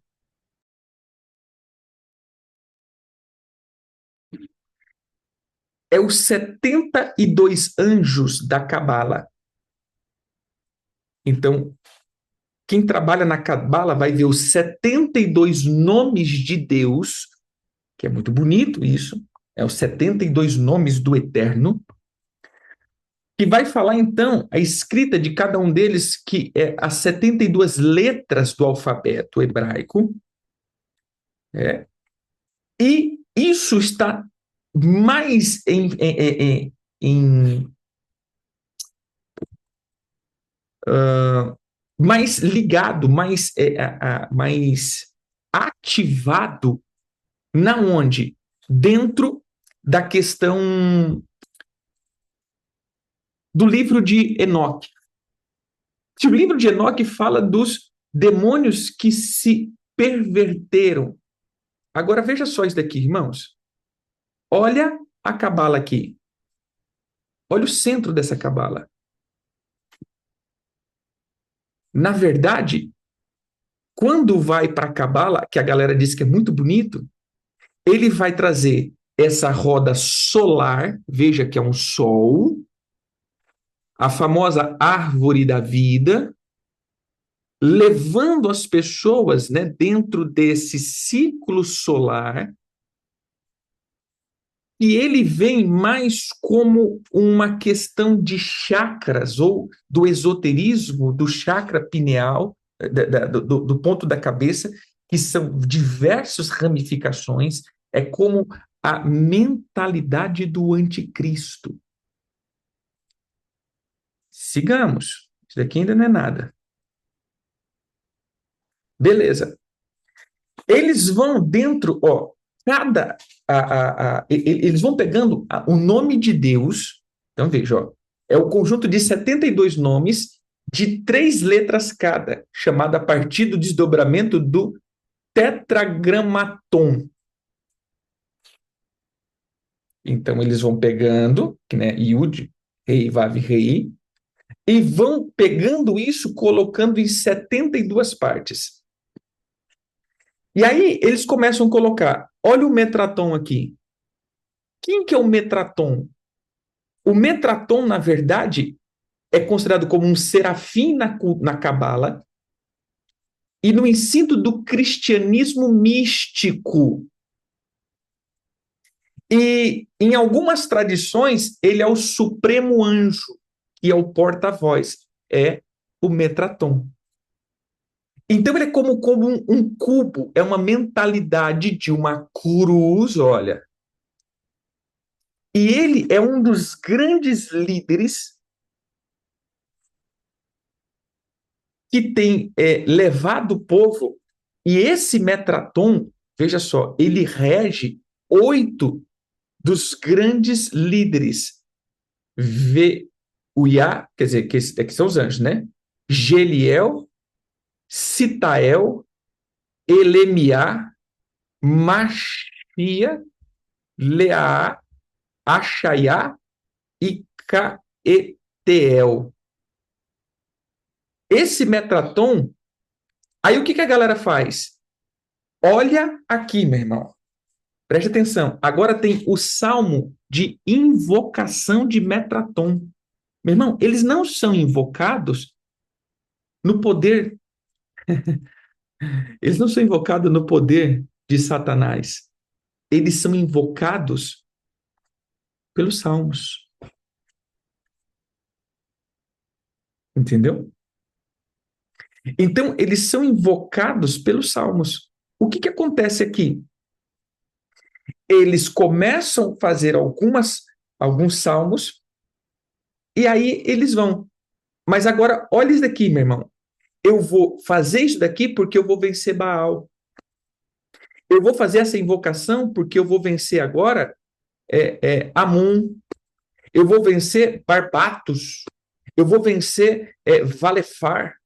A: é os 72 anjos da Cabala. Então, quem trabalha na Cabala vai ver os 72 nomes de Deus, que é muito bonito isso, é os 72 nomes do Eterno, que vai falar, então, a escrita de cada um deles, que é as 72 letras do alfabeto hebraico, e isso está mais mais ligado, mais ativado na onde? Dentro da questão do livro de Enoque. O livro de Enoque fala dos demônios que se perverteram. Agora veja só isso daqui, irmãos. Olha a cabala aqui. Olha o centro dessa cabala. Na verdade, quando vai para a cabala, que a galera diz que é muito bonito, ele vai trazer essa roda solar, veja que é um sol, a famosa árvore da vida, levando as pessoas, né, dentro desse ciclo solar, e ele vem mais como uma questão de chakras, ou do esoterismo, do chakra pineal, do ponto da cabeça, que são diversas ramificações, é como a mentalidade do anticristo. Sigamos, isso daqui ainda não é nada. Beleza. Eles vão dentro, ó, eles vão pegando o nome de Deus. Então, veja, ó, é o conjunto de 72 nomes de 3 letras cada, chamado a partir do desdobramento do tetragramaton. Então, eles vão pegando, né, Yud, Rei, Vav, Rei, e vão pegando isso, colocando em 72 partes. E aí, eles começam a colocar, olha o metraton aqui. Quem que é o metraton? O metraton, na verdade, é considerado como um serafim na Cabala e no ensino do cristianismo místico. E em algumas tradições, ele é o supremo anjo, que é o porta-voz, é o metraton. Então ele é como um cubo, é uma mentalidade de uma cruz, olha. E ele é um dos grandes líderes que tem levado o povo, e esse metraton, veja só, ele rege 8 dos grandes líderes. Veuiá, quer dizer, que são os anjos, né? Geliel, Citael, Elemiá, Machia, Leá, Achaiá e Caetiel. Esse metraton, aí o que a galera faz? Olha aqui, meu irmão. Preste atenção. Agora tem o salmo de invocação de metraton. Meu irmão, eles não são invocados no poder, eles não são invocados no poder de Satanás. Eles são invocados pelos salmos. Entendeu? Então, eles são invocados pelos salmos. O que acontece aqui? Eles começam a fazer alguns salmos e aí eles vão. Mas agora, olha isso daqui, meu irmão. Eu vou fazer isso daqui porque eu vou vencer Baal. Eu vou fazer essa invocação porque eu vou vencer agora Amon. Eu vou vencer Barbatos. Eu vou vencer Valefar.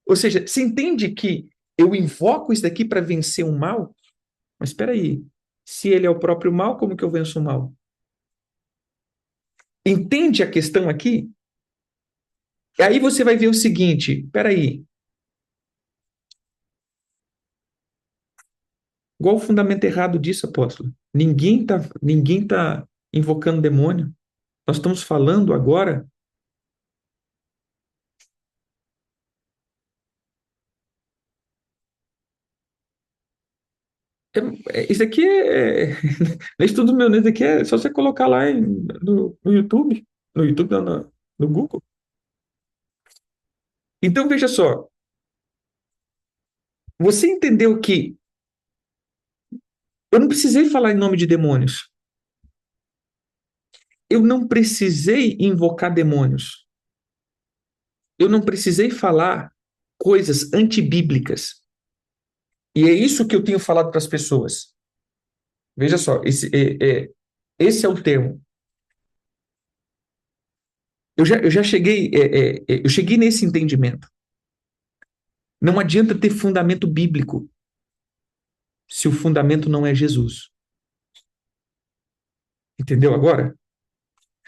A: Ou seja, você entende que eu invoco isso daqui para vencer um mal? Mas espera aí. Se ele é o próprio mal, como que eu venço o mal? Entende a questão aqui? E aí você vai ver o seguinte, espera aí. Qual o fundamento errado disso, apóstolo? Ninguém tá invocando demônio. Nós estamos falando agora. Isso aqui não é estudo meu, né? Isso aqui é só você colocar lá no YouTube. No YouTube, não, no Google. Então, veja só. Você entendeu que eu não precisei falar em nome de demônios. Eu não precisei invocar demônios. Eu não precisei falar coisas antibíblicas. E é isso que eu tenho falado para as pessoas. Veja só, esse é o termo. Eu já cheguei, eu cheguei nesse entendimento. Não adianta ter fundamento bíblico se o fundamento não é Jesus. Entendeu agora?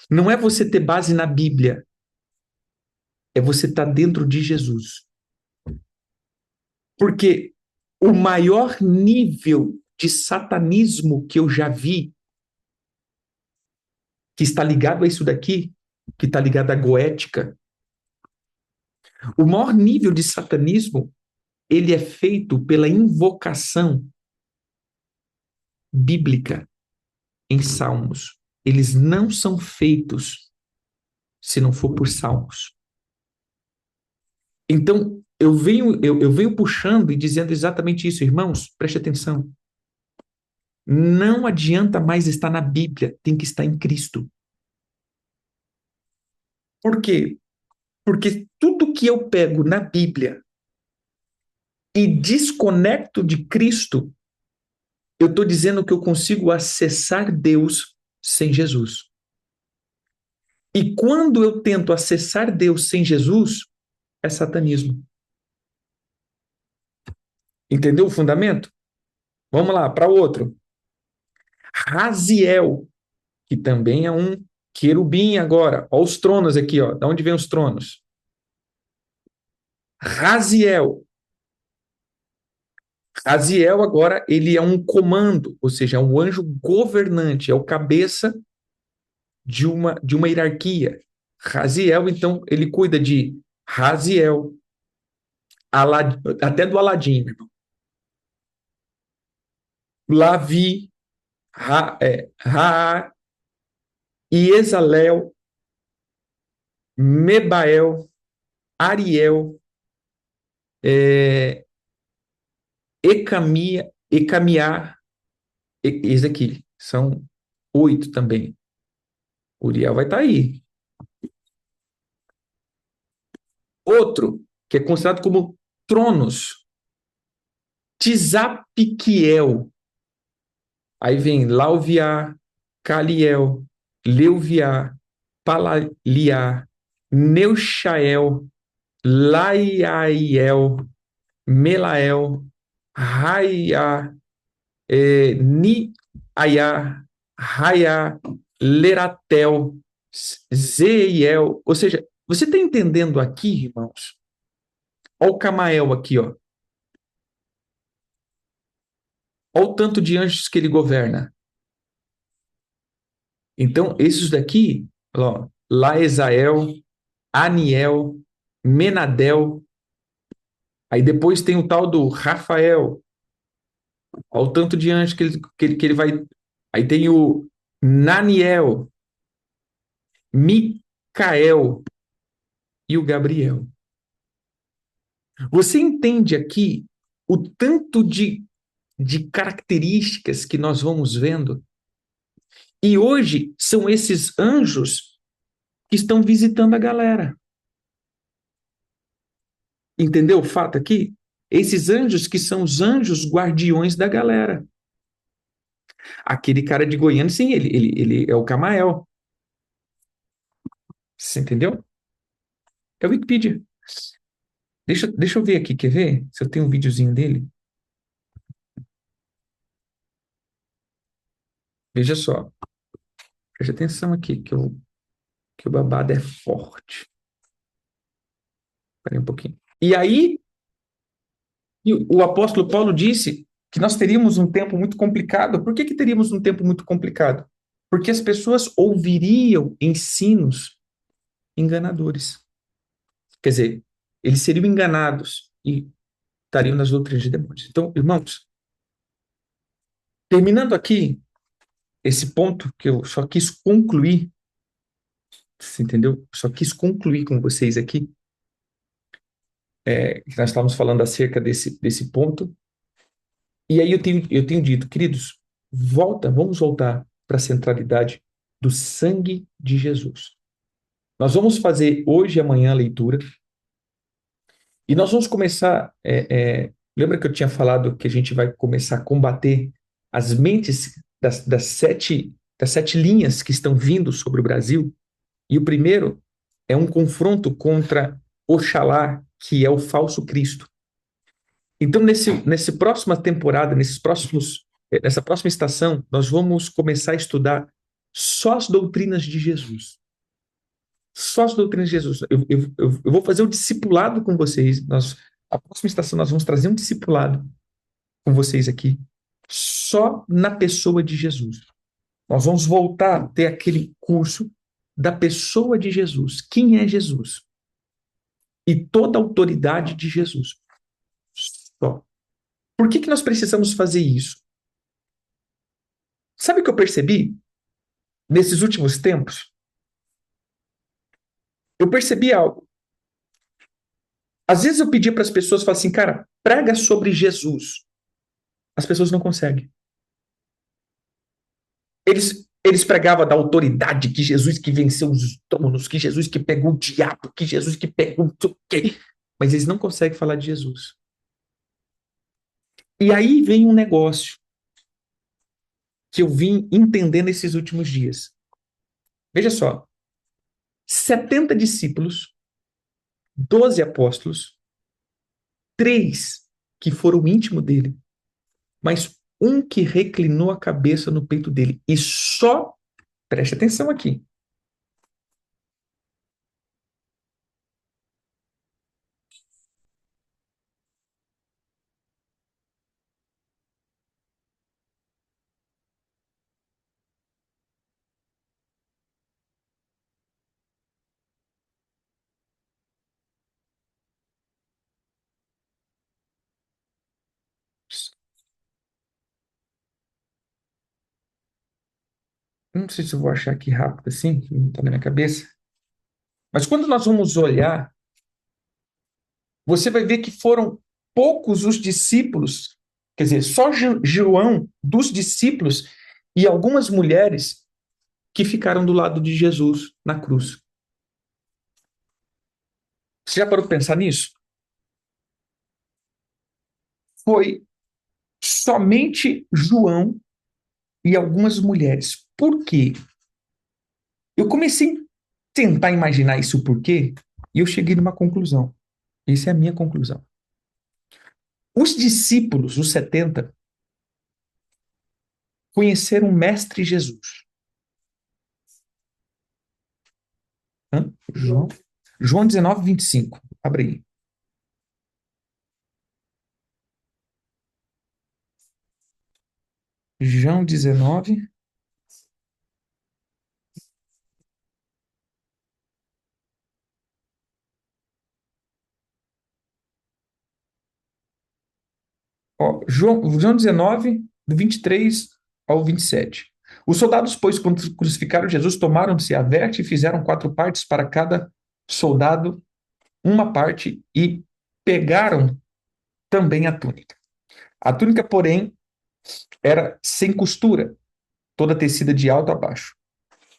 A: Não é você ter base na Bíblia, é você estar dentro de Jesus. Porque o maior nível de satanismo que eu já vi, que está ligado a isso daqui, que está ligado à goética, o maior nível de satanismo, ele é feito pela invocação bíblica em salmos. Eles não são feitos se não for por salmos. Então, eu venho puxando e dizendo exatamente isso, irmãos, preste atenção. Não adianta mais estar na Bíblia, tem que estar em Cristo. Por quê? Porque tudo que eu pego na Bíblia e desconecto de Cristo, eu estou dizendo que eu consigo acessar Deus sem Jesus. E quando eu tento acessar Deus sem Jesus, é satanismo. Entendeu o fundamento? Vamos lá, para outro. Raziel, que também é um querubim agora. Olha os tronos aqui, ó. Da onde vem os tronos? Raziel. Raziel agora, ele é um comando, ou seja, é um anjo governante, é o cabeça de uma hierarquia. Raziel, então, ele cuida de Raziel, até do Aladim, meu irmão. Lavi, Ra, Iezalel, Mebael, Ariel, Ecamiá, esse aqui, são 8 também. Uriel vai estar aí. Outro, que é considerado como Tronos, Tzapiquiel. Aí vem Lauviá, Caliel, Leuviá, Palaliá, Neuchael, Laiaiel, Melael, Raia, Niaiá, Raia, Leratel, Zeiel. Ou seja, você está entendendo aqui, irmãos? Olha o Camael aqui, ó. Olha o tanto de anjos que ele governa. Então, esses daqui, ó, Laezael, Aniel, Menadel. Aí depois tem o tal do Rafael. Olha o tanto de anjos que ele vai. Aí tem o Naniel, Micael. e o Gabriel. Você entende aqui o tanto de características que nós vamos vendo? E hoje são esses anjos que estão visitando a galera. Entendeu o fato aqui? Esses anjos que são os anjos guardiões da galera. Aquele cara de Goiânia, sim, ele é o Camael. Você entendeu? É o Wikipedia. Deixa eu ver aqui, quer ver? Se eu tenho um videozinho dele. Veja só. Preste atenção aqui, que o babado é forte. Espera aí um pouquinho. E aí, o apóstolo Paulo disse que nós teríamos um tempo muito complicado. Por que teríamos um tempo muito complicado? Porque as pessoas ouviriam ensinos enganadores. Quer dizer, eles seriam enganados e estariam nas doutrinas de demônios. Então, irmãos, terminando aqui esse ponto que eu só quis concluir, você entendeu? Só quis concluir com vocês aqui, que nós estávamos falando acerca desse ponto. E aí eu tenho dito, queridos, vamos voltar para a centralidade do sangue de Jesus. Nós vamos fazer hoje e amanhã a leitura, e nós vamos começar. Lembra que eu tinha falado que a gente vai começar a combater as mentes das sete linhas que estão vindo sobre o Brasil? E o primeiro é um confronto contra Oxalá, que é o falso Cristo. Então, nessa próxima temporada, nessa próxima estação, nós vamos começar a estudar só as doutrinas de Jesus. Só as doutrinas de Jesus. Eu vou fazer o discipulado com vocês. A próxima estação, nós vamos trazer um discipulado com vocês aqui, só na pessoa de Jesus. Nós vamos voltar a ter aquele curso da pessoa de Jesus. Quem é Jesus? E toda a autoridade de Jesus. Só. Por que nós precisamos fazer isso? Sabe o que eu percebi nesses últimos tempos? Eu percebi algo. Às vezes eu pedia para as pessoas, falar assim, cara, prega sobre Jesus. As pessoas não conseguem. Eles pregavam da autoridade, que Jesus que venceu os tronos, que Jesus que pegou o diabo, que Jesus que pegou o quê? Mas eles não conseguem falar de Jesus. E aí vem um negócio que eu vim entender nesses últimos dias. Veja só, 70 discípulos, 12 apóstolos, 3 que foram íntimo dele, mas um que reclinou a cabeça no peito dele. E só, preste atenção aqui, não sei se eu vou achar aqui rápido assim, que não está na minha cabeça, mas quando nós vamos olhar, você vai ver que foram poucos os discípulos, quer dizer, só João dos discípulos e algumas mulheres que ficaram do lado de Jesus na cruz. Você já parou para pensar nisso? Foi somente João e algumas mulheres. Por quê? Eu comecei a tentar imaginar isso por quê, e eu cheguei numa conclusão. Essa é a minha conclusão. Os discípulos, os 70, conheceram o Mestre Jesus. Hã? João 19, 25. Abre aí. João 19. Ó, João 19, do 23 ao 27. Os soldados, pois, quando crucificaram Jesus, tomaram-se a veste e fizeram 4 partes para cada soldado uma parte e pegaram também a túnica. A túnica, porém, era sem costura, toda tecida de alto a baixo.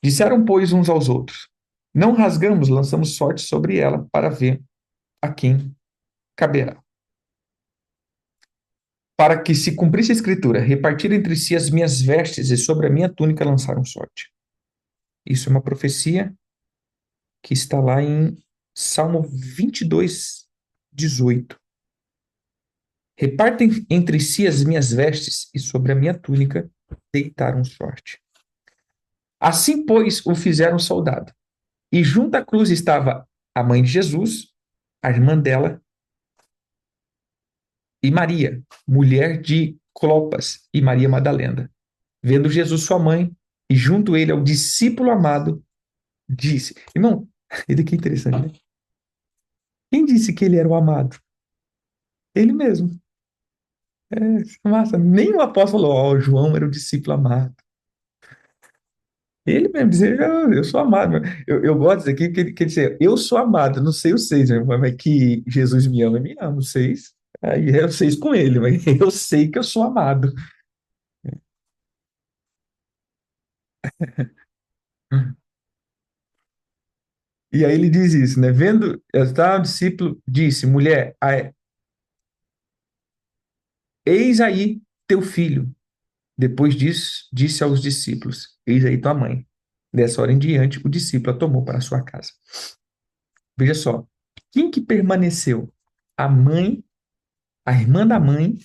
A: Disseram, pois, uns aos outros: Não rasgamos, lançamos sorte sobre ela para ver a quem caberá. Para que se cumprisse a escritura, repartir entre si as minhas vestes e sobre a minha túnica lançaram sorte. Isso é uma profecia que está lá em Salmo 22, 18. Repartem entre si as minhas vestes e sobre a minha túnica deitaram sorte. Assim, pois, o fizeram soldado. E junto à cruz estava a mãe de Jesus, a irmã dela, e Maria, mulher de Clopas, e Maria Madalena. Vendo Jesus, sua mãe, e junto ele ao discípulo amado, disse: Irmão, ele aqui é interessante, né? Quem disse que ele era o amado? Ele mesmo. Massa, nem o apóstolo, ó, João era o discípulo amado. Ele mesmo dizia, eu sou amado. Eu gosto disso aqui, porque quer dizer, eu sou amado, não sei vocês, né? Mas que Jesus me ama, vocês. Aí é vocês com ele, mas eu sei que eu sou amado. E aí ele diz isso, né? Vendo, tá, o discípulo disse, mulher, eis aí teu filho. Depois disso, disse aos discípulos, eis aí tua mãe. Dessa hora em diante, o discípulo a tomou para a sua casa. Veja só, quem que permaneceu? A mãe, a irmã da mãe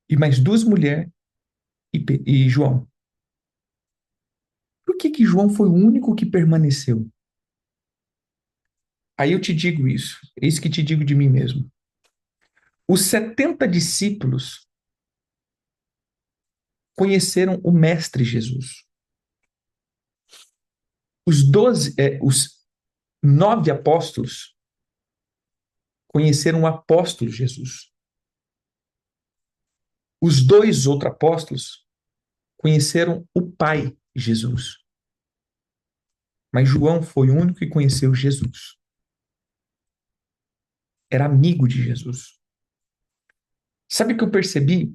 A: e mais duas mulheres e João. Por que que João foi o único que permaneceu? Aí eu te digo isso, eis que te digo de mim mesmo. Os 70 discípulos conheceram o Mestre Jesus. Os 9 apóstolos conheceram o apóstolo Jesus. Os 2 outros apóstolos conheceram o Pai Jesus. Mas João foi o único que conheceu Jesus. Era amigo de Jesus. Sabe o que eu percebi?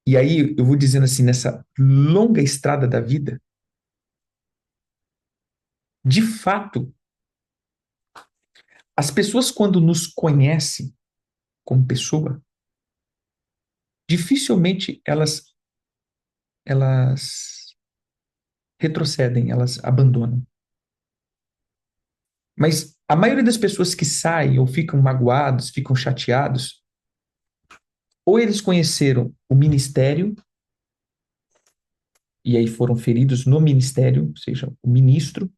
A: E aí eu vou dizendo assim, nessa longa estrada da vida, de fato, as pessoas quando nos conhecem como pessoa, dificilmente elas retrocedem, elas abandonam. Mas a maioria das pessoas que saem ou ficam magoados, ficam chateados, ou eles conheceram o ministério e aí foram feridos no ministério, ou seja, o ministro,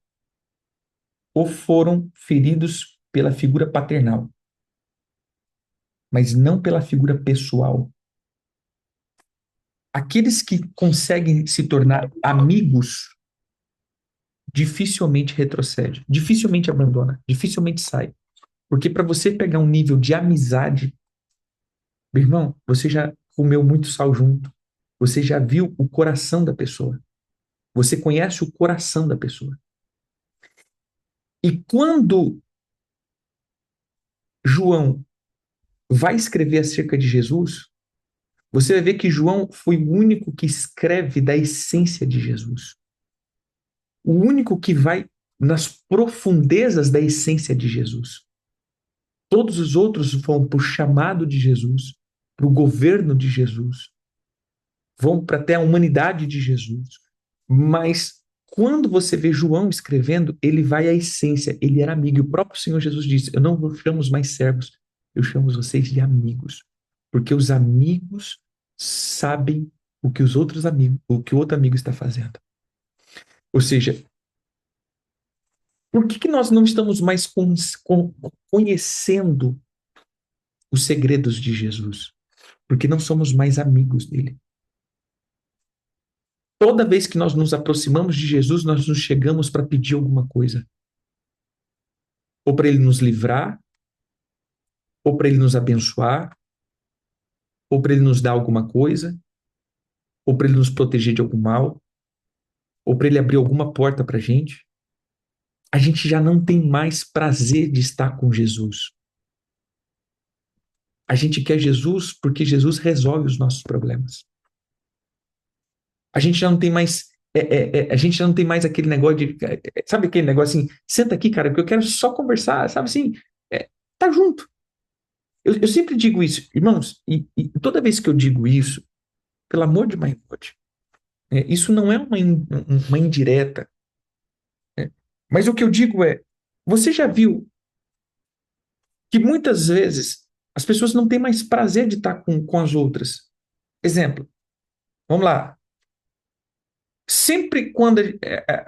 A: ou foram feridos pela figura paternal, mas não pela figura pessoal. Aqueles que conseguem se tornar amigos dificilmente retrocede, dificilmente abandona, dificilmente sai. Porque para você pegar um nível de amizade, meu irmão, você já comeu muito sal junto, você já viu o coração da pessoa, você conhece o coração da pessoa. E quando João vai escrever acerca de Jesus, você vai ver que João foi o único que escreve da essência de Jesus. O único que vai nas profundezas da essência de Jesus. Todos os outros vão para o chamado de Jesus, para o governo de Jesus, vão para até a humanidade de Jesus. Mas quando você vê João escrevendo, ele vai à essência, ele era amigo. E o próprio Senhor Jesus disse: Eu não vos chamo mais servos, eu chamo vocês de amigos. Porque os amigos sabem o que os outros amigos, o que o outro amigo está fazendo. Ou seja, por que que nós não estamos mais conhecendo os segredos de Jesus? Porque não somos mais amigos dele. Toda vez que nós nos aproximamos de Jesus, nós nos chegamos para pedir alguma coisa. Ou para ele nos livrar, ou para ele nos abençoar, ou para ele nos dar alguma coisa, ou para ele nos proteger de algum mal, ou para ele abrir alguma porta para a gente. a gente já não tem mais prazer de estar com Jesus. A gente quer Jesus porque Jesus resolve os nossos problemas. A gente já não tem mais. A gente já não tem mais aquele negócio de. Sabe aquele negócio assim? Senta aqui, cara, porque eu quero só conversar, sabe assim? Tá junto. Eu sempre digo isso, irmãos, e toda vez que eu digo isso, pelo amor de my God, isso não é uma indireta, né? Mas o que eu digo é: você já viu que muitas vezes as pessoas não têm mais prazer de estar com as outras? Exemplo, vamos lá. Sempre quando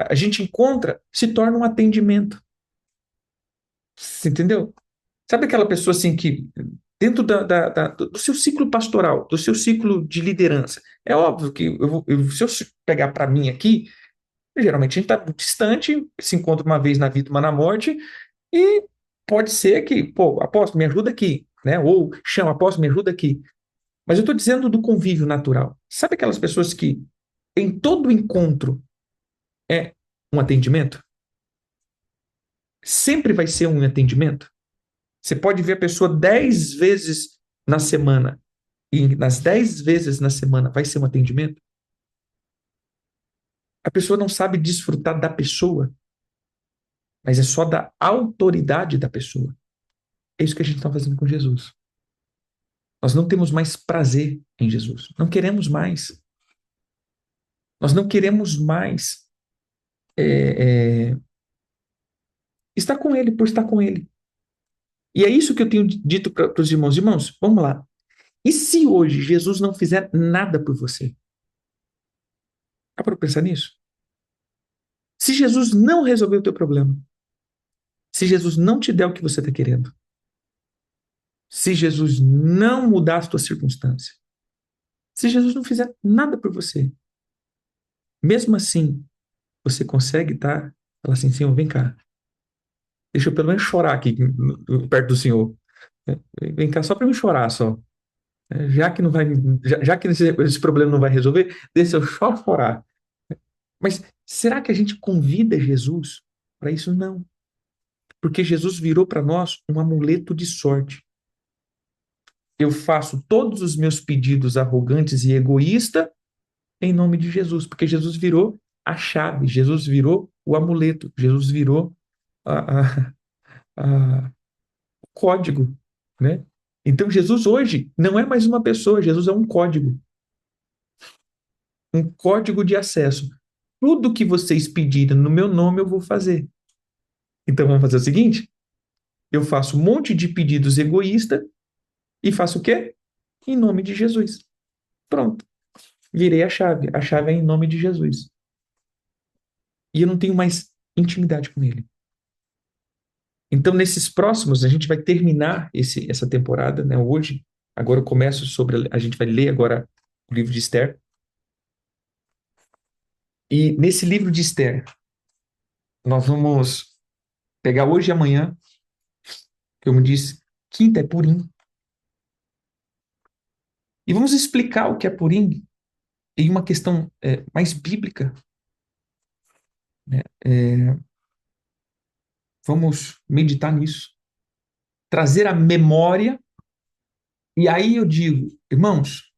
A: a gente encontra, se torna um atendimento. Você entendeu? Sabe aquela pessoa assim que, dentro do seu ciclo pastoral, do seu ciclo de liderança, é óbvio que se eu pegar para mim aqui, geralmente a gente está distante, se encontra uma vez na vida, uma na morte, e pode ser que, pô, apóstolo, me ajuda aqui, né? Ou chama, apóstolo, me ajuda aqui. Mas eu estou dizendo do convívio natural. Sabe aquelas pessoas que em todo encontro é um atendimento? Sempre vai ser um atendimento? Você pode ver a pessoa 10 vezes na semana, e nas 10 vezes na semana vai ser um atendimento? A pessoa não sabe desfrutar da pessoa, mas é só da autoridade da pessoa. É isso que a gente está fazendo com Jesus. Nós não temos mais prazer em Jesus. Não queremos mais. Nós não queremos mais é, é, estar com Ele por estar com Ele. E é isso que eu tenho dito para os irmãos. Irmãos, vamos lá. E se hoje Jesus não fizer nada por você? Dá para pensar nisso? Se Jesus não resolver o teu problema, se Jesus não te der o que você está querendo, se Jesus não mudar a tua circunstância, se Jesus não fizer nada por você, mesmo assim, você consegue falar assim, Senhor, vem cá, deixa eu pelo menos chorar aqui perto do Senhor. Vem cá só para me chorar só. Já que não vai, já que esse problema não vai resolver, deixa eu só chorar. Mas será que a gente convida Jesus para isso? Não. Porque Jesus virou para nós um amuleto de sorte. Eu faço todos os meus pedidos arrogantes e egoístas em nome de Jesus, porque Jesus virou a chave, Jesus virou o amuleto, Jesus virou a, a, o código, né? Então Jesus hoje não é mais uma pessoa, Jesus é um código de acesso. Tudo que vocês pedirem no meu nome eu vou fazer. Então vamos fazer o seguinte: eu faço um monte de pedidos egoístas e faço o quê? Em nome de Jesus. Pronto. Virei a chave. A chave é em nome de Jesus. E eu não tenho mais intimidade com ele. Então, nesses próximos, a gente vai terminar essa temporada, né? Hoje, agora eu começo sobre. A gente vai ler agora o livro de Esther. E nesse livro de Esther, nós vamos pegar hoje e amanhã, como disse, quinta é Purim. E vamos explicar o que é Purim em uma questão mais bíblica, né? Vamos meditar nisso, trazer a memória. E aí eu digo, irmãos,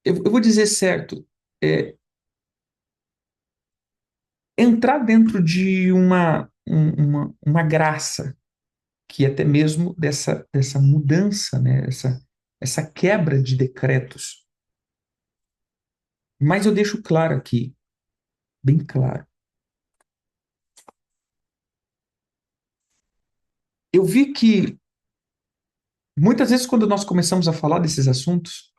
A: eu vou dizer certo, é, entrar dentro de uma graça, que até mesmo dessa mudança, né? Essa quebra de decretos. Mas eu deixo claro aqui, bem claro. Eu vi que muitas vezes quando nós começamos a falar desses assuntos,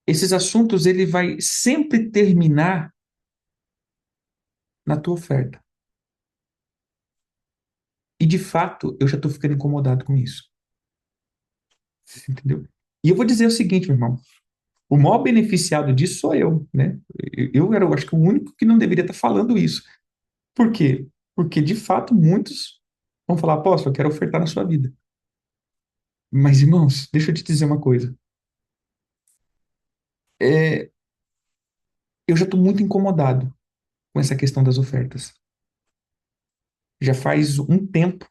A: esses assuntos ele vai sempre terminar na tua oferta. E de fato, eu já estou ficando incomodado com isso. Você entendeu? E eu vou dizer o seguinte, meu irmão. O maior beneficiado disso sou eu, né? Eu era, eu acho que o único que não deveria estar falando isso. Por quê? Porque, de fato, muitos vão falar, apóstolo, eu quero ofertar na sua vida. Mas, irmãos, deixa eu te dizer uma coisa. É, eu já estou muito incomodado com essa questão das ofertas. Já faz um tempo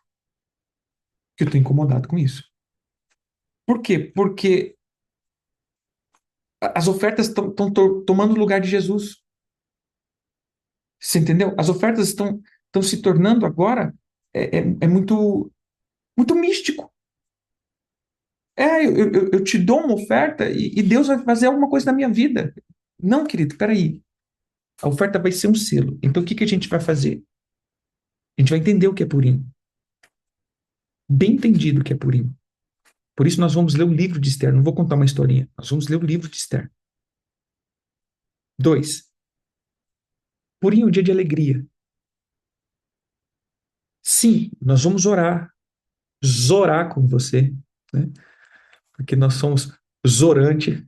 A: que eu estou incomodado com isso. Por quê? Porque as ofertas estão tomando o lugar de Jesus. Você entendeu? As ofertas estão se tornando agora é muito, muito místico. Eu te dou uma oferta e Deus vai fazer alguma coisa na minha vida. Não, querido, peraí. A oferta vai ser um selo. Então, o que que a gente vai fazer? A gente vai entender o que é Purim. Bem entendido o que é Purim. Por isso, nós vamos ler o livro de Esther. Não vou contar uma historinha. Nós vamos ler o livro de Esther. 2. Purim é um dia de alegria. Sim, nós vamos orar. Zorar com você, né? Porque nós somos zorante.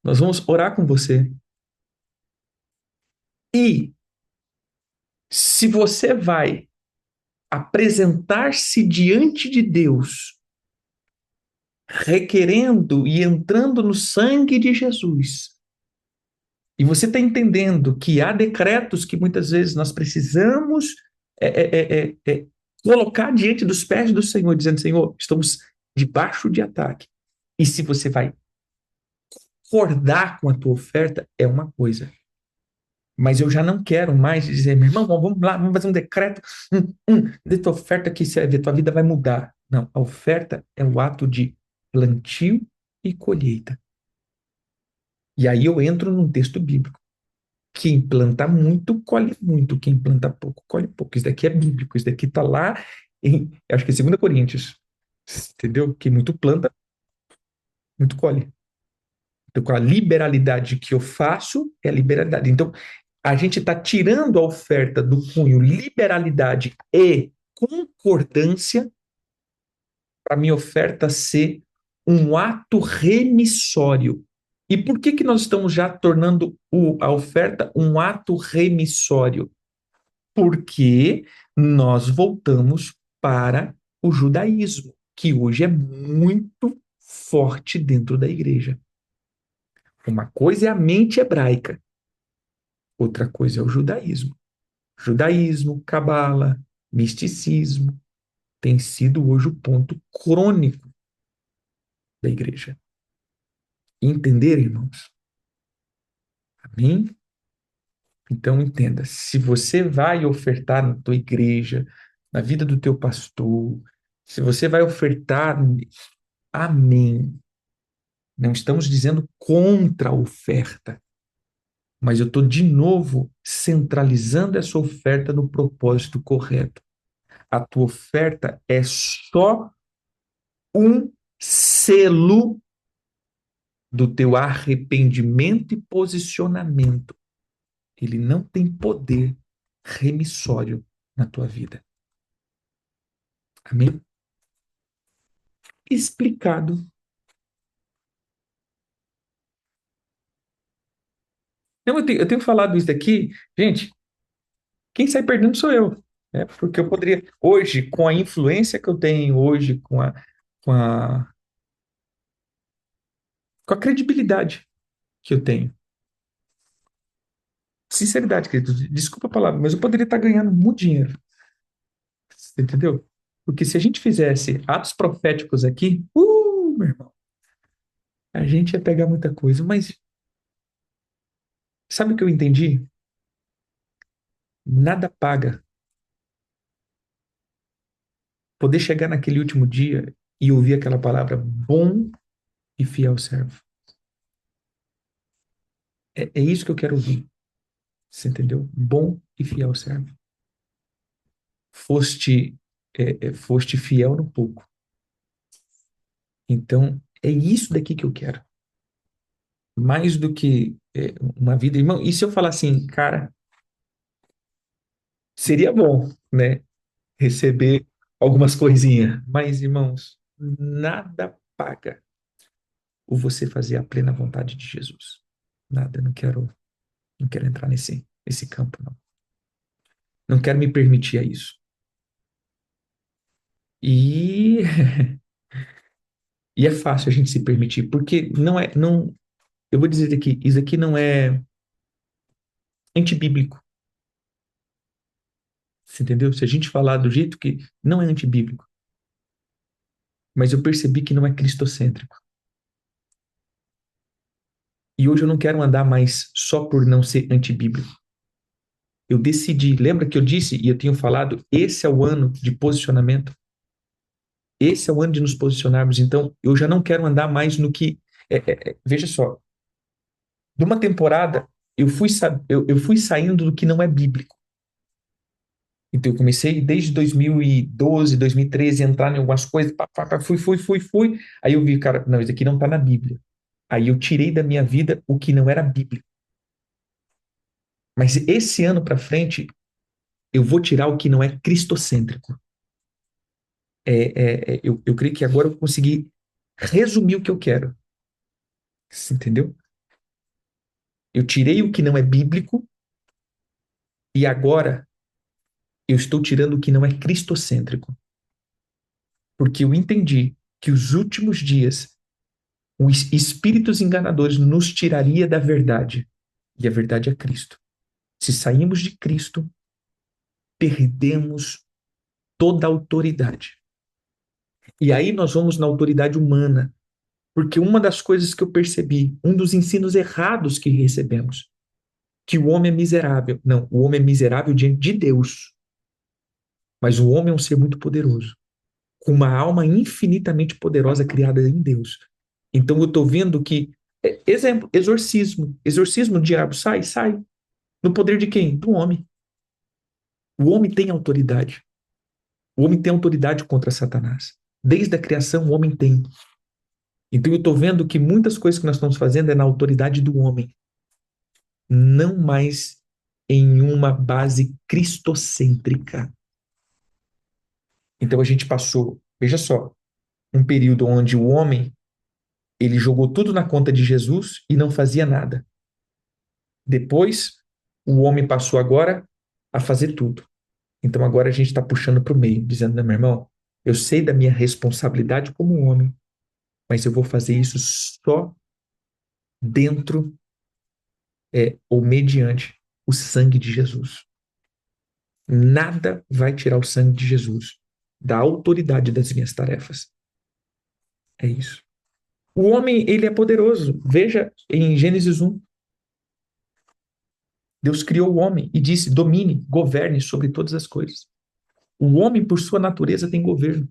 A: Nós vamos orar com você. E se você vai apresentar-se diante de Deus, requerendo e entrando no sangue de Jesus, e você está entendendo que há decretos que muitas vezes nós precisamos é, é, é, é, colocar diante dos pés do Senhor, dizendo: Senhor, estamos debaixo de ataque. E se você vai concordar com a tua oferta, é uma coisa. Mas eu já não quero mais dizer: meu irmão, vamos lá, vamos fazer um decreto, de tua oferta que se a tua vida vai mudar. Não, a oferta é o ato de plantio e colheita. E aí eu entro num texto bíblico. Quem planta muito, colhe muito. Quem planta pouco, colhe pouco. Isso daqui é bíblico. Isso daqui está lá em, acho que é 2 Coríntios. Entendeu? Quem muito planta, muito colhe. Então, com a liberalidade que eu faço, é a liberalidade. Então, a gente está tirando a oferta do cunho liberalidade e concordância para a minha oferta ser um ato remissório. E por que que nós estamos já tornando a oferta um ato remissório? Porque nós voltamos para o judaísmo, que hoje é muito forte dentro da igreja. Uma coisa é a mente hebraica, outra coisa é o judaísmo. Judaísmo, cabala, misticismo tem sido hoje o ponto crônico da igreja. Entender, irmãos? Amém? Então entenda, se você vai ofertar na tua igreja, na vida do teu pastor, se você vai ofertar, amém. Não estamos dizendo contra a oferta, mas eu estou de novo centralizando essa oferta no propósito correto. A tua oferta é só um selo do teu arrependimento e posicionamento. Ele não tem poder remissório na tua vida. Amém? Explicado. Não, eu tenho falado isso daqui, gente, quem sai perdendo sou eu. Né? Porque eu poderia, hoje, com a influência que eu tenho, hoje, com a, com a credibilidade que eu tenho. Sinceridade, querido, desculpa a palavra, mas eu poderia estar ganhando muito dinheiro. Você entendeu? Porque se a gente fizesse atos proféticos aqui, meu irmão, a gente ia pegar muita coisa. Mas sabe o que eu entendi? Nada paga poder chegar naquele último dia e ouvir aquela palavra: bom e fiel servo. É isso que eu quero ouvir. Você entendeu? Bom e fiel servo. Foste, foste fiel no pouco. Então, é isso daqui que eu quero. Mais do que uma vida. Irmão, e se eu falar assim, cara, seria bom, né? Receber algumas coisinhas. Mas, irmãos, nada paga o você fazer a plena vontade de Jesus. Nada, não quero entrar nesse campo, não. Não quero me permitir a isso. E, e é fácil a gente se permitir, porque não, eu vou dizer aqui, isso aqui não é antibíblico. Você entendeu? Se a gente falar do jeito que não é antibíblico, mas eu percebi que não é cristocêntrico. E hoje eu não quero andar mais só por não ser antibíblico. Eu decidi, lembra que eu disse e eu tenho falado, esse é o ano de posicionamento. Esse é o ano de nos posicionarmos. Então, eu já não quero andar mais no que. Veja só, numa temporada, eu fui saindo do que não é bíblico. Então, eu comecei desde 2012, 2013, a entrar em algumas coisas, fui. Aí eu vi, cara, não, isso aqui não está na Bíblia. Aí eu tirei da minha vida o que não era bíblico. Mas esse ano para frente, eu vou tirar o que não é cristocêntrico. Eu creio que agora eu consegui resumir o que eu quero. Você entendeu? Eu tirei o que não é bíblico e agora eu estou tirando o que não é cristocêntrico. Porque eu entendi que os últimos dias, os espíritos enganadores nos tiraria da verdade. E a verdade é Cristo. Se saímos de Cristo, perdemos toda a autoridade. E aí nós vamos na autoridade humana. Porque uma das coisas que eu percebi, um dos ensinos errados que recebemos, que o homem é miserável. Não, o homem é miserável diante de Deus. Mas o homem é um ser muito poderoso, com uma alma infinitamente poderosa criada em Deus. Então eu estou vendo que, exemplo, exorcismo. Exorcismo, o diabo sai, sai. No poder de quem? Do homem. O homem tem autoridade. O homem tem autoridade contra Satanás. Desde a criação, o homem tem. Então eu estou vendo que muitas coisas que nós estamos fazendo é na autoridade do homem, não mais em uma base cristocêntrica. Então a gente passou, veja só, um período onde o homem ele jogou tudo na conta de Jesus e não fazia nada. Depois, o homem passou agora a fazer tudo. Então agora a gente está puxando para o meio, dizendo, não, meu irmão, eu sei da minha responsabilidade como homem, mas eu vou fazer isso só dentro ou mediante o sangue de Jesus. Nada vai tirar o sangue de Jesus da autoridade das minhas tarefas. É isso. O homem, ele é poderoso. Veja em Gênesis 1. Deus criou o homem e disse: domine, governe sobre todas as coisas. O homem, por sua natureza, tem governo.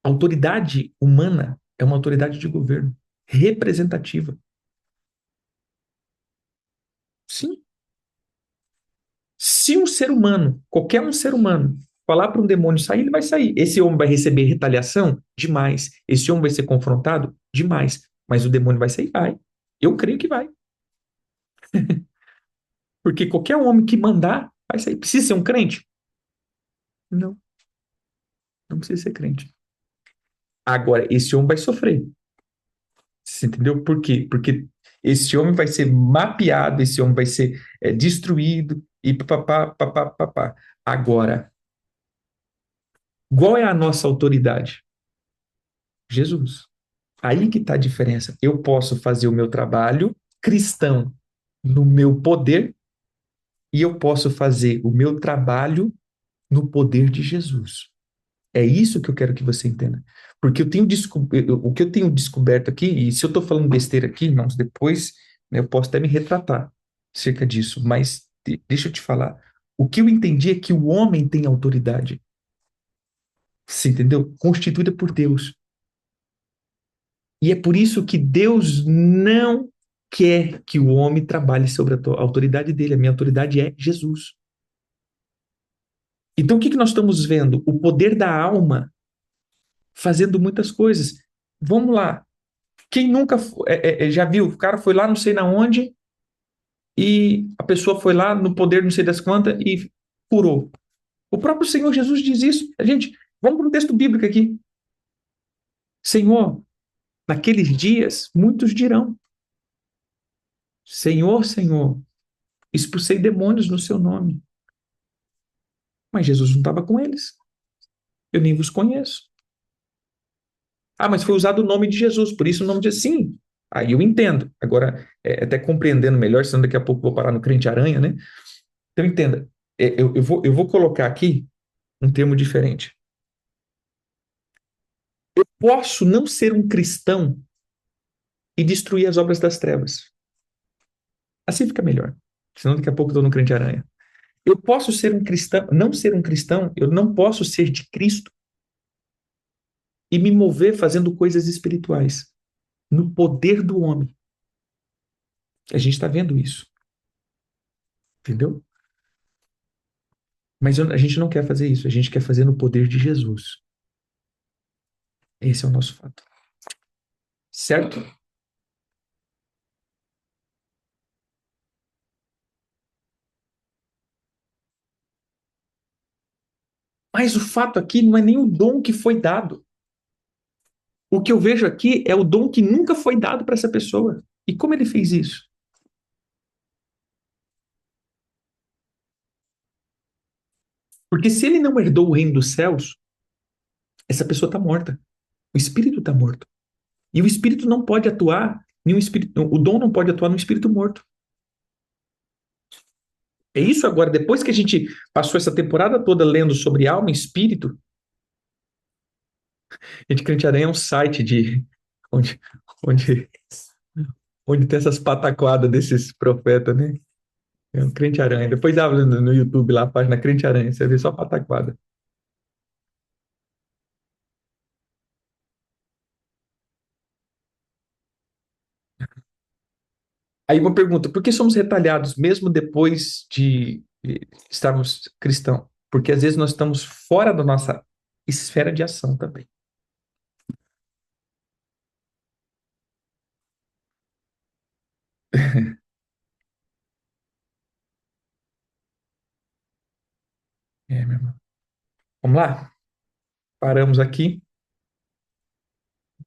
A: A autoridade humana é uma autoridade de governo, representativa. Sim. Se um ser humano, qualquer um ser humano, falar para um demônio sair, ele vai sair. Esse homem vai receber retaliação? Demais. Esse homem vai ser confrontado? Demais. Mas o demônio vai sair? Vai. Eu creio que vai. Porque qualquer homem que mandar, vai sair. Precisa ser um crente? Não, não precisa ser crente. Agora, esse homem vai sofrer. Você entendeu? Por quê? Porque esse homem vai ser mapeado, esse homem vai ser destruído e papapá, papapá, papá. Agora, qual é a nossa autoridade? Jesus. Aí que está a diferença. Eu posso fazer o meu trabalho cristão no meu poder e eu posso fazer o meu trabalho no poder de Jesus. É isso que eu quero que você entenda. Porque o que eu tenho descoberto aqui, e se eu estou falando besteira aqui, irmãos, depois né, eu posso até me retratar acerca disso, mas deixa eu te falar. O que eu entendi é que o homem tem autoridade. Você entendeu? Constituída por Deus. E é por isso que Deus não quer que o homem trabalhe sobre a autoridade dele. A minha autoridade é Jesus. Então, o que nós estamos vendo? O poder da alma fazendo muitas coisas. Vamos lá. Quem nunca já viu? O cara foi lá não sei na onde e a pessoa foi lá no poder não sei das quantas e curou. O próprio Senhor Jesus diz isso. Gente, vamos para um texto bíblico aqui. Senhor, naqueles dias, muitos dirão: Senhor, Senhor, expulsei demônios no seu nome. Mas Jesus não estava com eles. Eu nem vos conheço. Ah, mas foi usado o nome de Jesus, por isso o nome de sim. Aí eu entendo. Agora, até compreendendo melhor, senão daqui a pouco eu vou parar no crente aranha, né? Então entenda. eu vou colocar aqui um termo diferente. Posso não ser um cristão e destruir as obras das trevas. Assim fica melhor. Senão daqui a pouco eu estou no crente-aranha. Eu posso ser um cristão, não ser um cristão, eu não posso ser de Cristo e me mover fazendo coisas espirituais no poder do homem. A gente está vendo isso, entendeu? Mas a gente não quer fazer isso, a gente quer fazer no poder de Jesus. Esse é o nosso fato. Certo? Mas o fato aqui não é nem o dom que foi dado. O que eu vejo aqui é o dom que nunca foi dado para essa pessoa. E como ele fez isso? Porque se ele não herdou o reino dos céus, essa pessoa está morta. O espírito está morto. E o espírito não pode atuar em um espírito, o dom não pode atuar no espírito morto. É isso agora, depois que a gente passou essa temporada toda lendo sobre alma e espírito, a gente Crente Aranha é um site onde, onde, onde tem essas pataquadas desses profetas, né? É um Crente Aranha. Depois abre no YouTube lá a página Crente Aranha, você vê só pataquada. Aí uma pergunta, por que somos retalhados mesmo depois de estarmos cristãos? Porque às vezes nós estamos fora da nossa esfera de ação também. É, meu irmão. Vamos lá? Paramos aqui.